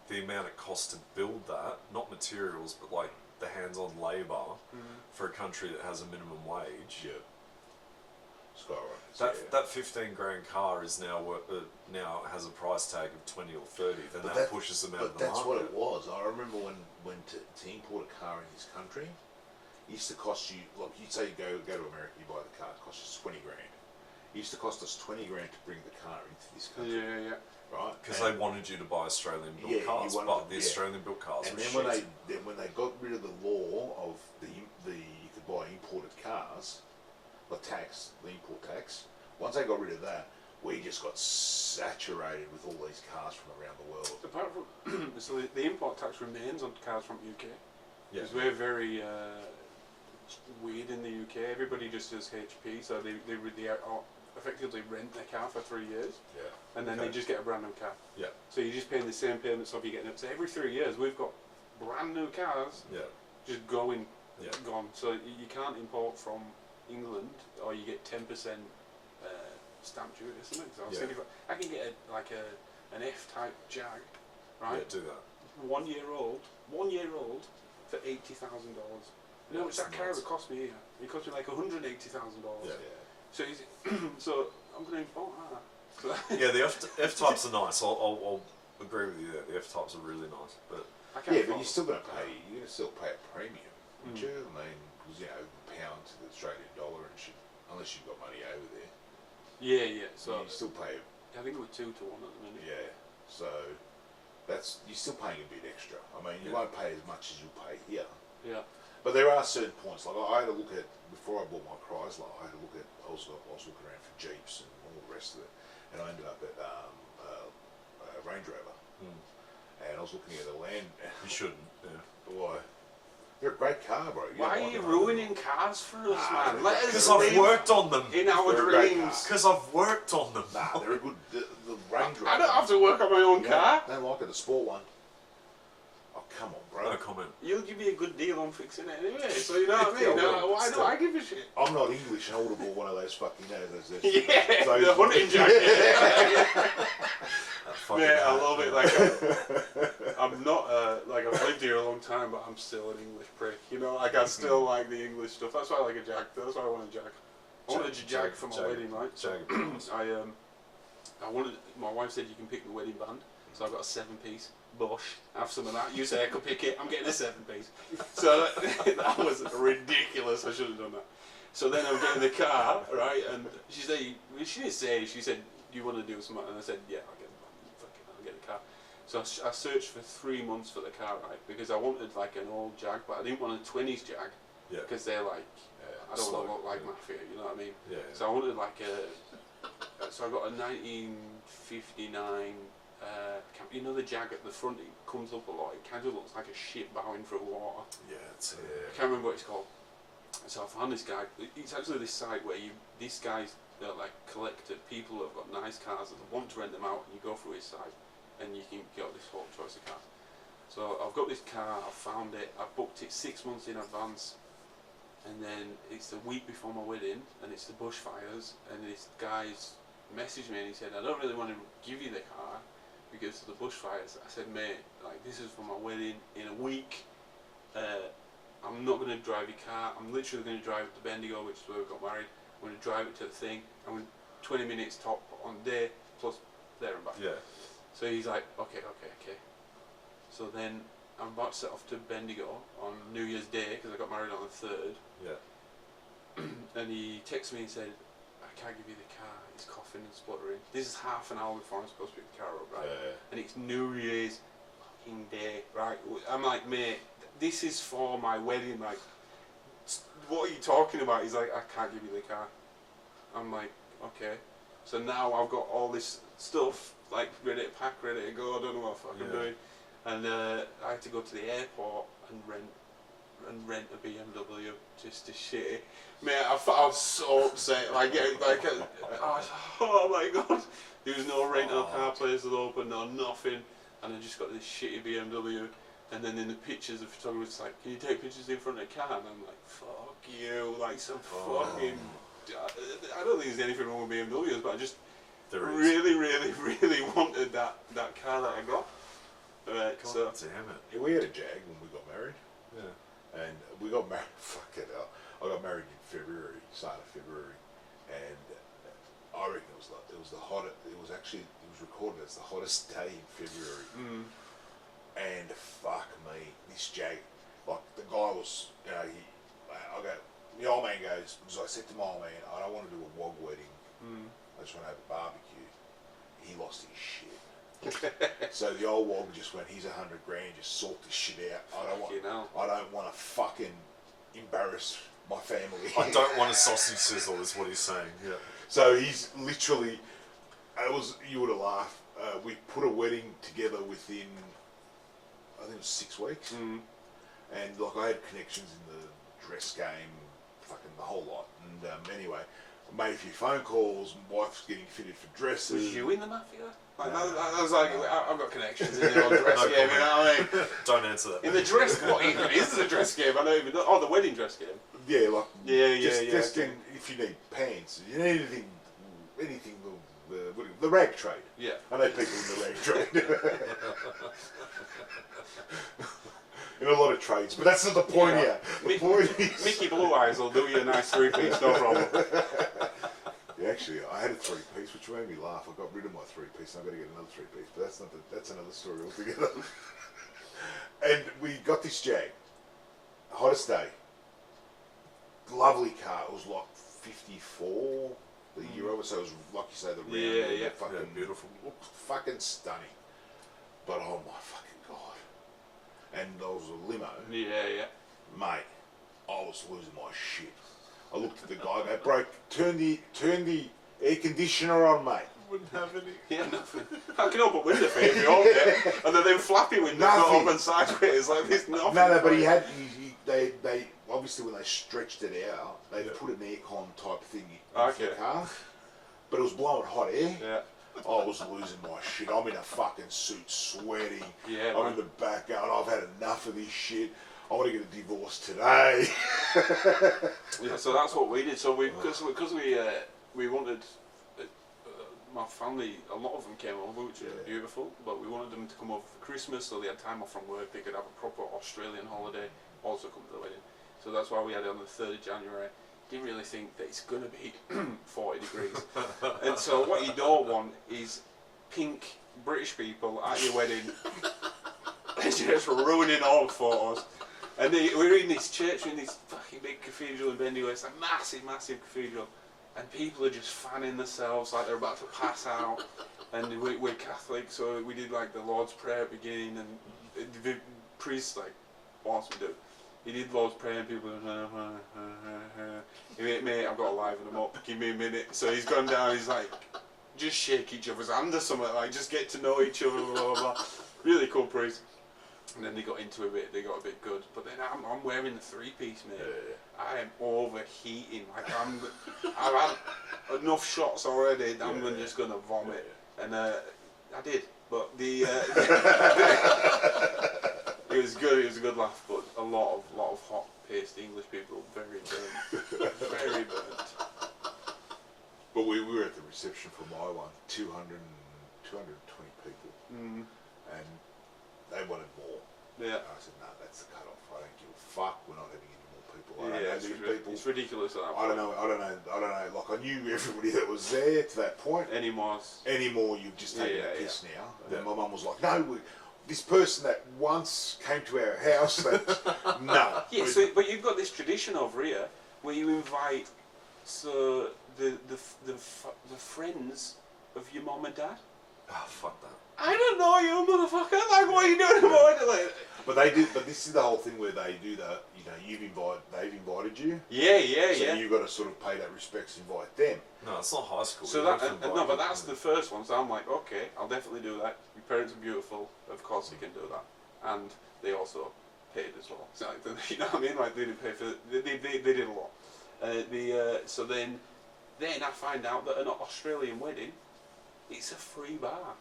the amount it costs to build that, not materials, but like the hands-on labour for a country that has a minimum wage, Skyrockets. that 15 grand car is now now has a price tag of 20 or 30. Then But that pushes them out of the But that's market. what it was. I remember when to import a car in this country, it used to cost you, like you'd say you go to America, you buy the car, it costs you 20 grand. It used to cost us 20 grand to bring the car into this country. Yeah. Right? Because they wanted you to buy Australian-built cars, but the Australian-built cars and were then when they got rid of the law of the you could buy imported cars, the import tax. Once they got rid of that, we just got saturated with all these cars from around the world. Apart from so the import tax remains on cars from UK. Yeah. Because we're very weird in the UK. Everybody just does HP, so they effectively rent their car for 3 years. Yeah. And then they just get a brand new car. Yeah. So you're just paying the same payments of you getting it. So every 3 years we've got brand new cars just gone. So you can't import from England, or you get 10% stamp duty or something. So I was thinking, I can get an F-type Jag, right? Yeah, do that. 1 year old for $80,000. You know how much that car would cost me here? It cost me like $180,000. Yeah. So so I'm going to import that. So Yeah, the F-types are nice. I'll agree with you there. The F-types are really nice, but I can't but afford you're still going to pay. You're going to still pay a premium, wouldn't you? I mean, because pound to the Australian dollar and shit. Unless you've got money over there, Yeah. So you still pay. I think we're 2 to 1 at the minute. Yeah. So you're still paying a bit extra. I mean, you won't pay as much as you'll pay here. Yeah. But there are certain points. Like I had to look at before I bought my Chrysler. I had to look at. I was looking around for Jeeps and all the rest of it, and I ended up at Range Rover. And I was looking at a Land. you shouldn't. Yeah. Why? They're a great car, bro. Why are you ruining cars for us, man? Let us Because I've live worked on them. in our They're a great dreams. Because I've worked on them. Nah, they're a good. The Range Rover. I don't have to work on my own car. Don't like it. The sport one. Oh come on, bro. No comment. You'll give me a good deal on fixing it anyway, so you know what I Yeah, mean? well, Why do I give a shit? I'm not English, and I would have bought one of those fucking those Yeah, those- the hunting jacket. Fucking Yeah, I hat, love it. yeah. Like, I'm not like I've lived here a long time, but I'm still an English prick. You know, like I still like the English stuff. That's why I like a Jag. That's why I want a Jag. I wanted a Jag for my wedding, right? I wanted. My wife said you can pick the wedding band, so I got a 7-piece. Bosh, have some of that. You say I could pick it. I'm getting a 7-piece. So that was ridiculous. I should have done that. So then I'm getting the car, right? And she said, she didn't say. She said, "Do you want to do something?" And I said, "Yeah, I'll get the car." So I searched for 3 months for the car, right? Because I wanted like an old Jag, but I didn't want a 20s Jag. Yeah. Because they're like, I don't want to look like mafia. You know what I mean? Yeah. So I wanted like so I got a 1959. You know the Jag at the front, it comes up a lot. It kind of looks like a ship bowing through water. Yeah, it's I can't remember what it's called. So I found this guy. It's actually this site where these guys, like collector people that have got nice cars and want to rent them out, and you go through his site and you can get this whole choice of cars. So I've got this car, I found it, I booked it 6 months in advance, and then it's the week before my wedding, and it's the bushfires, and this guy's messaged me and he said, I don't really want to give you the car because of the bushfires. I said, mate, like, this is for my wedding in a week. I'm not going to drive your car. I'm literally going to drive it to Bendigo, which is where we got married. I'm going to drive it to the thing. I'm going 20 minutes top on day, plus there and back. Yeah. So he's like, okay. So then I'm about to set off to Bendigo on New Year's Day, because I got married on the 3rd. Yeah. And he texted me and said, I can't give you the car. He's coughing and spluttering. This is half an hour before I'm supposed to pick the car up, right? Yeah. And it's New Year's fucking day, right? I'm like, mate, this is for my wedding. Like, what are you talking about? He's like, I can't give you the car. I'm like, okay. So now I've got all this stuff, like, ready to pack, ready to go. I don't know what the fuck I'm doing. And I had to go to the airport and rent a BMW just to shit. Man, I was so upset. Oh my god, there was no rental car places open, no nothing, and I just got this shitty BMW. And then in the pictures, the photographer's like, "Can you take pictures in front of the car?" And I'm like, "Fuck you!" Like some fucking. I don't think there's anything wrong with BMWs, but I just really wanted that car that I got. Right, God so damn it. Yeah, we had a Jag when we got married. Yeah. And we got married, fuck it hell. I got married in February, start of February, and I reckon it was the hottest. It was recorded as the hottest day in February. And fuck me, this Jag, like the guy was, the old man goes, because I said to my old man, I don't want to do a wog wedding. I just want to have a barbecue. He lost his shit. So the old wog just went, here's $100 grand, just sort this shit out. I don't want to fucking embarrass my family. I don't want a sausage sizzle, is what he's saying. Yeah. So he's literally, you would have laughed. We put a wedding together within, I think it was 6 weeks. And like I had connections in the dress game, fucking the whole lot. And anyway, I made a few phone calls. My wife's getting fitted for dresses. Was you in the mafia? Like, I was like, I've got connections in the old dress game, you know what I mean? Don't answer that. In the dress, what even is the dress game? I don't even know. Oh, the wedding dress game. Yeah, like just okay. if you need pants, you need anything the rag trade. Yeah. I know people in the rag trade. In a lot of trades, but that's not the point here. The point is Mickey Blue Eyes will do you a nice 3-piece, no problem. Yeah, actually, I had a 3-piece, which made me laugh. I got rid of my 3-piece, and I've got to get another 3-piece. But that's another story altogether. And we got this Jag, hottest day, lovely car. It was like 54 the year over, so it was like you say the round, fucking beautiful, fucking stunning. But oh my fucking god! And there was a limo. Yeah. Mate, I was losing my shit. I looked at the guy, turn the air conditioner on, mate. Wouldn't have any. Yeah, nothing. I can open window for you if you want it. And then them flappy windows not open sideways, like there's nothing. No, but they obviously when they stretched it out, they put an aircon type thing in the car. But it was blowing hot air. Yeah. I was losing my shit. I'm in a fucking suit, sweating. Yeah, I'm in the back going, I've had enough of this shit. I want to get a divorce today. Yeah, so that's what we did. So because we wanted, my family, a lot of them came over, which was beautiful. But we wanted them to come over for Christmas, so they had time off from work. They could have a proper Australian holiday, also come to the wedding. So that's why we had it on the 3rd of January. Didn't really think that it's gonna be 40 degrees. And so what you don't want is pink British people at your wedding, just ruining all photos. And we're in this church, we're in this fucking big cathedral in Bendigo. It's a massive cathedral, and people are just fanning themselves like they're about to pass out. And we're Catholic, so we did like the Lord's Prayer at the beginning, and the priest like wants to do. He did Lord's Prayer, and people were mate, I've got to liven them up. Give me a minute. So he's gone down. He's like, just shake each other's hand or something, like just get to know each other, blah, blah, blah. Really cool priest. And then they got into a bit, they got a bit good. But then I'm wearing the 3-piece, mate. I am overheating. Like I've had enough shots already. I'm just gonna vomit. And I did. But the it was good. It was a good laugh. But a lot of hot-paced English people, very burnt, very burnt. But we were at the reception for my one, 220 people, and they wanted more. Yeah. And I said, no, that's the cut-off. I don't give a fuck. We're not having any more people. I don't know these people. It's ridiculous at that I don't know. Like I knew everybody that was there to that point. Anymore, you've just taken a piss now. And then my mum was like, no, this person that once came to our house, no. Yeah, but you've got this tradition over here where you invite the friends of your mom and dad. Oh, fuck that. I don't know you, motherfucker. Like, what are you doing about it? Like, but they do. But this is the whole thing where they do the. They've invited you. Yeah. So you've got to sort of pay that respect to invite them. No, it's not high school. So but that's the first one. So I'm like, okay, I'll definitely do that. Your parents are beautiful. Of course you can do that. And they also paid as well. So like, you know what I mean? Like they didn't pay for. They did a lot. So then I find out that an Australian wedding, it's a free bar.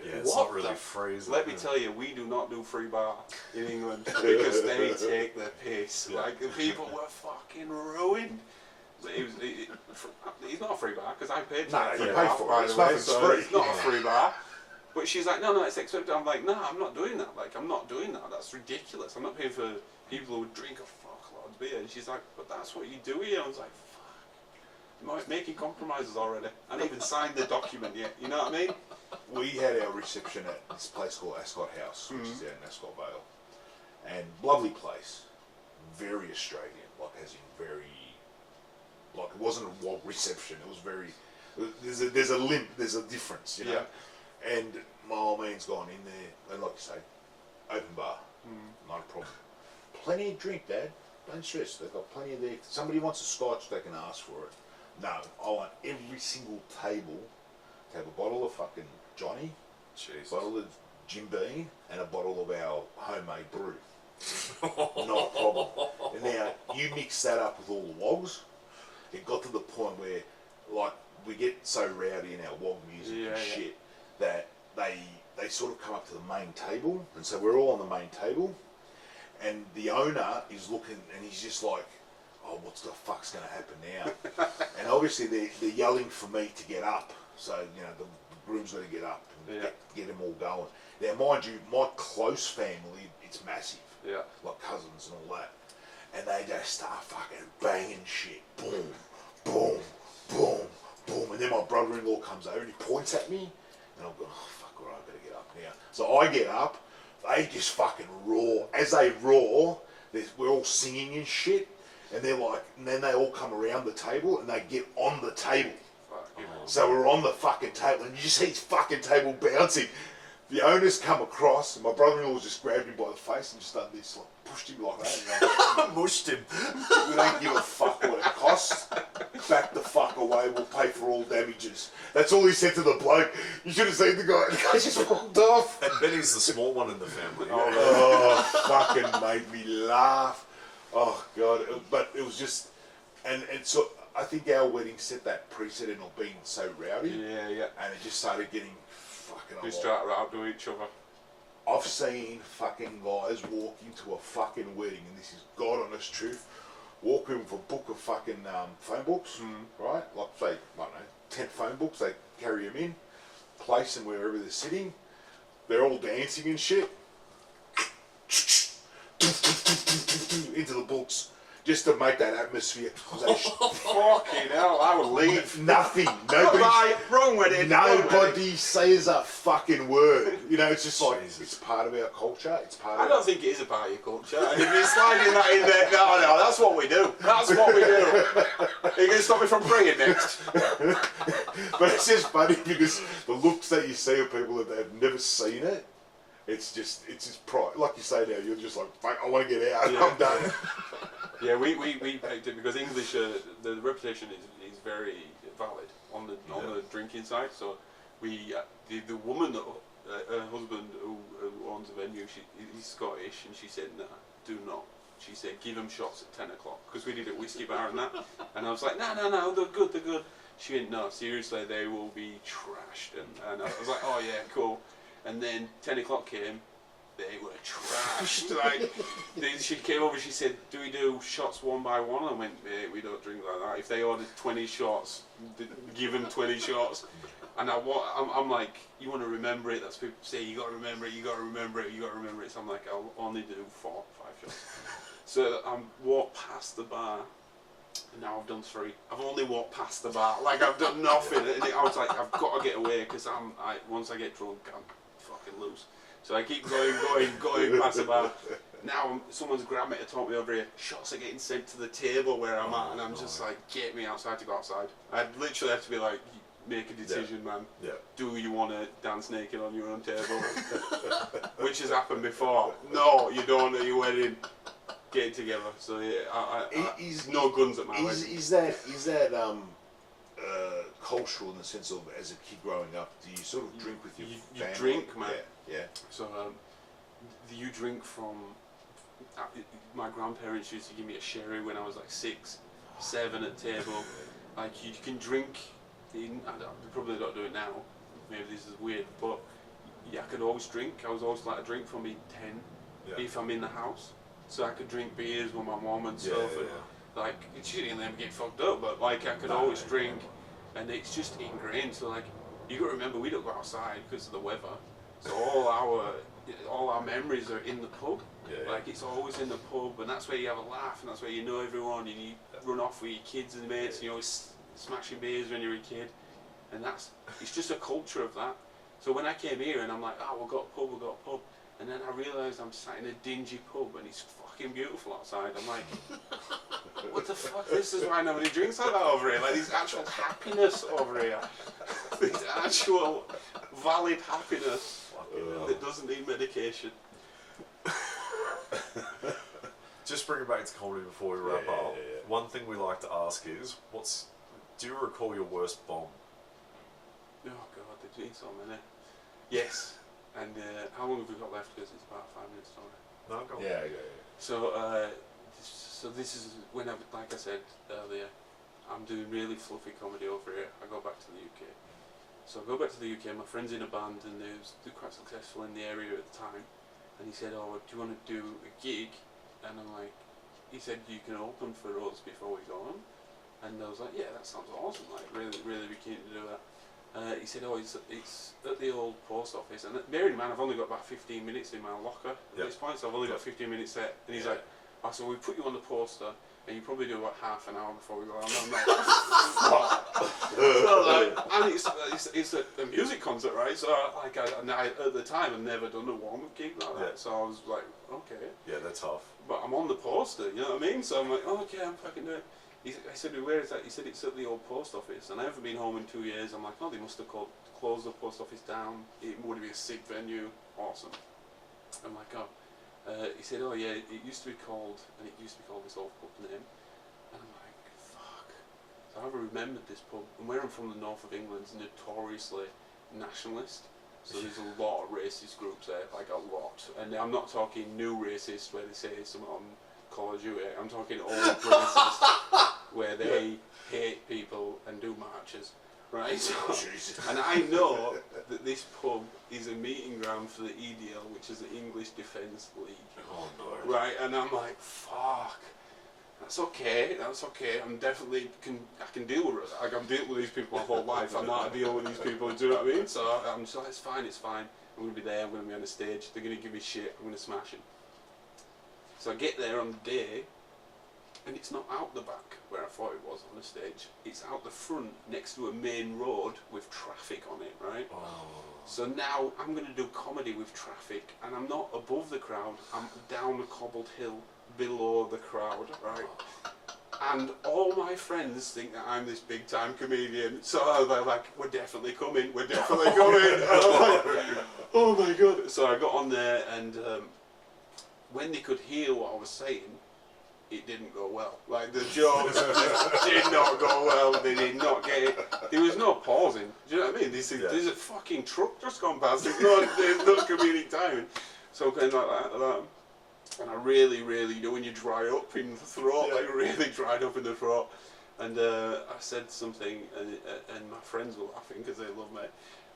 Yeah, it's not really free. Let me tell you, we do not do free bar in England because they take the piss. Yeah. Like the people were fucking ruined. It's not a free bar because I paid for it. You pay for it. It's nothing free. It's not a free bar. But she's like, no, it's accepted. I'm like, no, I'm not doing that. Like, I'm not doing that. That's ridiculous. I'm not paying for people who would drink a fuckload of beer. And she's like, but that's what you do here. I was like, fuck. Making compromises already. I didn't even signed the document yet. You know what I mean? We had our reception at this place called Ascot House, which is out in Ascot Vale. And lovely place. Very Australian. Like, as in very... Like, it wasn't a wog reception. It was very... There's a difference, you know? Yeah. And my old man's gone in there, and like you say, open bar. Not a problem. Plenty of drink, Dad. Don't stress. They've got plenty of there. Somebody wants a scotch, they can ask for it. No, I want every single table to have a bottle of fucking Johnny, a bottle of Jim Beam, and a bottle of our homemade brew. Not a problem. And now, you mix that up with all the wogs, it got to the point where, like, we get so rowdy in our wog music and shit that they sort of come up to the main table, and so we're all on the main table, and the owner is looking, and he's just like, oh, what the fuck's going to happen now? And obviously they're yelling for me to get up, so the groom's got to get up and get them all going. Now, mind you, my close family, it's massive, like cousins and all that, and they just start fucking banging shit, boom, boom, boom, boom, and then my brother-in-law comes over and he points at me, and I'm going, oh fuck, alright, I better get up now. So I get up, they just fucking roar. As they roar, we're all singing and shit. And they're like, and then they all come around the table and they get on the table. So we're on the fucking table and you just see his fucking table bouncing. The owners come across and my brother-in-law just grabbed him by the face and just done this, like pushed him like that. And mushed him. We don't give a fuck what it costs. Back the fuck away, we'll pay for all damages. That's all he said to the bloke. You should have seen the guy. The guy just walked off. And Benny's the small one in the family. Fucking made me laugh. Oh God, but it was just, and so I think our wedding set that precedent of being so rowdy. Yeah. And it just started getting fucking. We start to each other. I've seen fucking guys walk into a fucking wedding, and this is God honest truth. Walk in with a book of fucking phone books, right? Like say, I don't know, 10 phone books. They carry them in, place them wherever they're sitting. They're all dancing and shit. Into the books just to make that atmosphere. Fucking hell, I would leave. Nothing. Nobody says a fucking word. It's just like, it's part of our culture. It's part of I don't think it is a part of your culture. And if you're sliding that in there, no, that's what we do. That's what we do. Are you going to stop me from praying next? But it's just funny because the looks that you see of people that have never seen it, it's just pride. Like you say now, you're just like, I want to get out. I'm done. Yeah, we picked it because English, the reputation is very valid on the drinking side. So we the woman that her husband who owns the venue, he's Scottish, and she said, "Nah, do not." She said, "Give them shots at 10 o'clock," because we did a whiskey bar and that. And I was like, no, they're good, they're good. She went, "No, seriously, they will be trashed." And I was like, "Oh yeah, cool." And then 10 o'clock came, they were trashed. Like, she came over, she said, "Do we do shots one by one?" I went, "Mate, we don't drink like that. If they ordered 20 shots, give them 20 shots." And I'm like, "You want to remember it?" That's people say, "You got to remember it, you got to remember it, you got to remember it." So I'm like, "I'll only do 4 or 5 shots." So I walked past the bar, and now I've done 3. I've only walked past the bar, like I've done nothing. And I was like, I've got to get away, because once I get drunk, I'm fucking loose. So I keep going past the bar. Now someone's grabbed me to talk me over here. Shots are getting sent to the table where I'm at, and I'm just like, "Get me outside to go outside." I literally have to be like, "Make a decision, man. Yeah. Do you want to dance naked on your own table?" Which has happened before. "No, you don't at your wedding. Get it together." So yeah, no guns at my wedding. Is that cultural in the sense of, as a kid growing up, do you sort of drink with your family? You drink, man. Yeah. So you drink from. My grandparents used to give me a sherry when I was like 6, 7 at table. Like, you can drink. I probably don't do it now. Maybe this is weird, but yeah, I could always drink. I was always like a drink from me 10 if I'm in the house. So I could drink beers with my mom and stuff, and like, she didn't let me get fucked up, but like, I could always drink, and it's just ingrained. So like, you got to remember, we don't go outside because of the weather. So all our memories are in the pub. Like, it's always in the pub, and that's where you have a laugh, and that's where you know everyone, and you run off with your kids and mates, and you always smashing beers when you're a kid, and it's just a culture of that. So when I came here and I'm like, "Oh, we've got a pub," and then I realised I'm sat in a dingy pub and it's fucking beautiful outside. I'm like, what the fuck? This is why nobody drinks like that over here. Like, there's actual happiness over here. There's actual valid happiness that doesn't need medication. Just bring it back to comedy before we wrap up. One thing we like to ask is, do you recall your worst bomb? Oh god, there's been so many. Yes. And how long have we got left? Because it's about a 5-minute story. No, go on. Yeah. So this is when like I said earlier, I'm doing really fluffy comedy over here. I go back to the UK. So I go back to the UK. My friend's in a band, and they're quite successful in the area at the time. And he said, "Oh, do you want to do a gig?" And I'm like, he said, "You can open for us before we go on." And I was like, "Yeah, that sounds awesome. Like, really be keen to do that." He said, "Oh, it's at the old post office." And bearing in mind, I've only got about 15 minutes in my locker at this point, so I've only got 15 minutes set. And he's like, "Oh, so we put you on the poster, and you probably do about half an hour before we go on." I'm like, so, like, and it's a music concert, right? So like, at the time, I'd never done a warm-up gig like that. So I was like, okay. Yeah, that's tough. But I'm on the poster, you know what I mean? So I'm like, "Oh, okay, I'm fucking doing it." I said, "Where is that?" He said, "It's at the old post office." And I haven't been home in 2 years. I'm like, "Oh, they must have closed the post office down. It would be a sick venue. Awesome." I'm like, "Oh." He said, "Oh yeah, it used to be called this old pub name." And I'm like, fuck. So I remembered this pub. And where I'm from, the north of England, is notoriously nationalist. So there's a lot of racist groups there, like a lot. And I'm not talking new racist where they say something on Call of Duty. I'm talking old racist where they hate people and do marches, right? So, and I know that this pub is a meeting ground for the EDL, which is the English Defence League. Oh no. Right, and I'm like, fuck. That's okay. I'm definitely I can deal with it. Like, I'm dealing with these people my whole life. I'm not dealing with these people. Do you know what I mean? So I'm just like, it's fine. I'm gonna be there. I'm gonna be on the stage. They're gonna give me shit. I'm gonna smash it. So I get there on the day, and it's not out the back where I thought it was on the stage. It's out the front next to a main road with traffic on it, right? Oh. So now I'm going to do comedy with traffic, and I'm not above the crowd, I'm down a cobbled hill below the crowd, right? And all my friends think that I'm this big time comedian, so they're like, we're definitely coming. And I'm like, oh my god. So I got on there, and when they could hear what I was saying, it didn't go well. Like the jokes did not go well. They did not get it. There was no pausing. Do you know what I mean? There's a fucking truck just gone past. There's no comedic timing. So kind of like that. And I really, you know, when you dry up in the throat, like really dried up in the throat. And I said something, and my friends were laughing because they love me.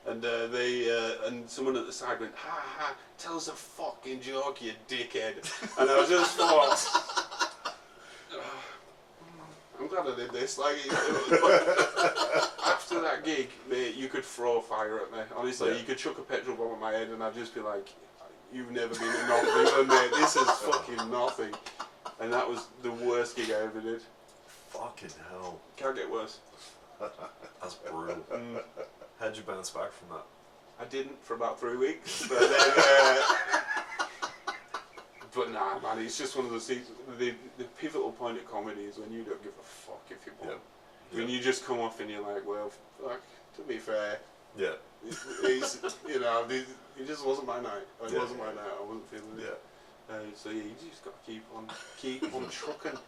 And and someone at the side went, ha ha, tell us a fucking joke, you dickhead. And I just thought, I'm glad I did this. Like, after that gig, mate, you could throw fire at me. Honestly, you could chuck a petrol bomb at my head, and I'd just be like, you've never been to North England, mate. This is fucking nothing. And that was the worst gig I ever did. Fucking hell. Can't get worse. That's brutal. How'd you bounce back from that? I didn't for about 3 weeks, but but nah, man, it's just one of those things. The pivotal point of comedy is when you don't give a fuck if you're born. When you just come off and you're like, well, fuck, to be fair, it's, you know, it just wasn't my night. It wasn't my night. I wasn't feeling it. So you just got to keep on trucking.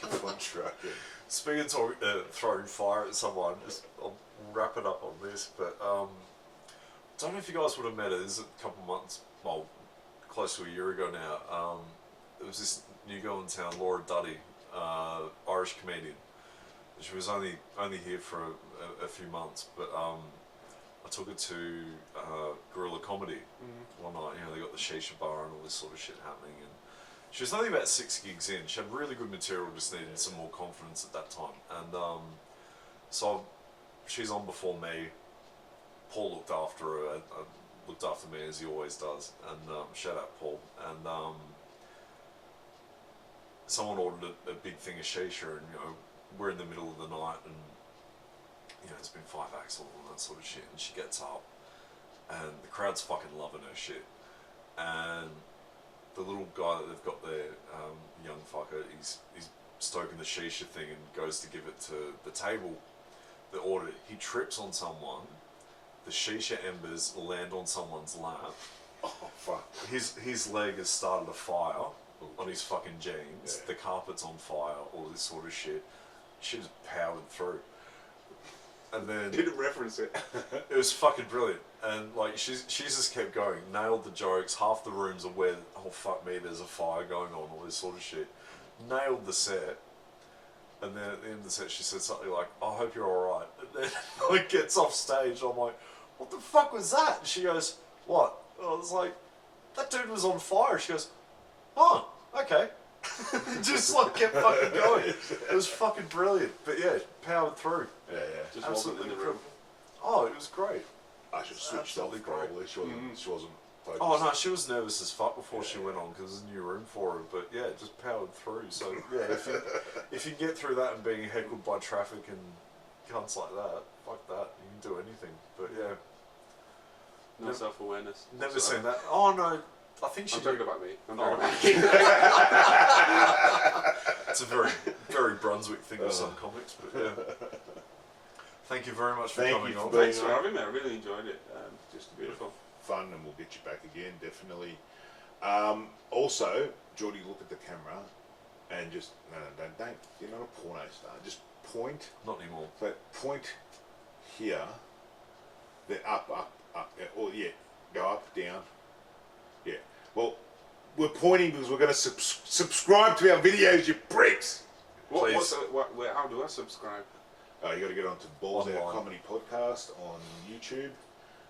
Keep on trucking. Speaking of throwing fire at someone, I'll wrap it up on this, but don't know if you guys would have met her. This is a couple of months, well, close to a year ago now. There was this new girl in town, Laura Duddy, Irish comedian. She was only here for a few months, but I took her to Guerrilla Comedy one night. You know, they got the shisha bar and all this sort of shit happening, and she was only about 6 gigs in. She had really good material, just needed some more confidence at that time. And so she's on before me. Paul looked after her, looked after me as he always does. And shout out Paul. And someone ordered a big thing of shisha, and you know, we're in the middle of the night, and you know, it's been 5 acts, all that sort of shit. And she gets up, and the crowd's fucking loving her shit. And the little guy that they've got there, young fucker, he's stoking the shisha thing and goes to give it to the table that ordered it. He trips on someone, the shisha embers land on someone's lap. Oh, fuck. His leg has started a fire on his fucking jeans, the carpet's on fire, all this sort of shit. She just powered through. And then Didn't reference it. it was fucking brilliant, and like she's just kept going, nailed the jokes. Half the rooms are where, oh fuck me, there's a fire going on, all this sort of shit. Nailed the set, and then at the end of the set she said something like, "I hope you're all right." And then like gets off stage, I'm like, "What the fuck was that?" And she goes, "What?" I was like, "That dude was on fire." She goes, "Oh, okay." Just like kept fucking going. It was fucking brilliant, but yeah, powered through. Yeah. Just wasn't in the room. Oh, it was great. I should have switched off probably. She wasn't focused. Oh no, she was nervous as fuck before she went on because there's a new room for her. But yeah, just powered through. So yeah, if you get through that and being heckled by traffic and cunts like that, fuck that. You can do anything. But yeah, No self-awareness. never seen that. Oh no, I think she. I'm talking about me. It's a very, very Brunswick thing with some comics, but yeah. Thank you very much for coming on. Thanks for having me. I really enjoyed it. Just beautiful. Fun, and we'll get you back again, definitely. Also, Geordie, look at the camera and just don't. You're not a porno star. Just point. Not anymore. But point here. Then up. Yeah, or yeah, go up, down. Yeah. Well, we're pointing because we're going to subscribe to our videos, you pricks. How do I subscribe? You got to get onto Balls Out Online. Comedy Podcast on YouTube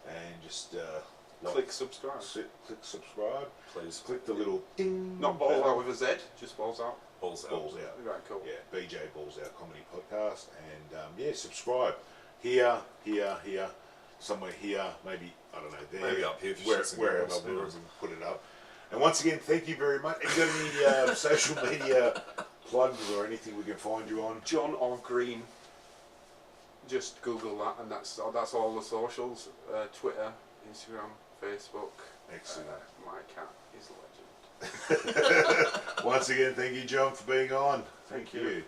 and just Click subscribe. Click subscribe. Please. Click the little ding. Not balls out with a Z, just balls out. Balls out. Balls Out. Right, cool. Yeah, BJ Balls Out Comedy Podcast, and yeah, subscribe here, somewhere here, maybe I don't know there, Maybe up here if you shoot some wherever girls, we'll yeah. put it up. And once again, thank you very much. Have you got any social media plugs or anything we can find you on? John of Green. Just Google that, and that's all the socials: Twitter, Instagram, Facebook. Excellent. My cat is a legend. Once again, thank you, John, for being on. Thank you.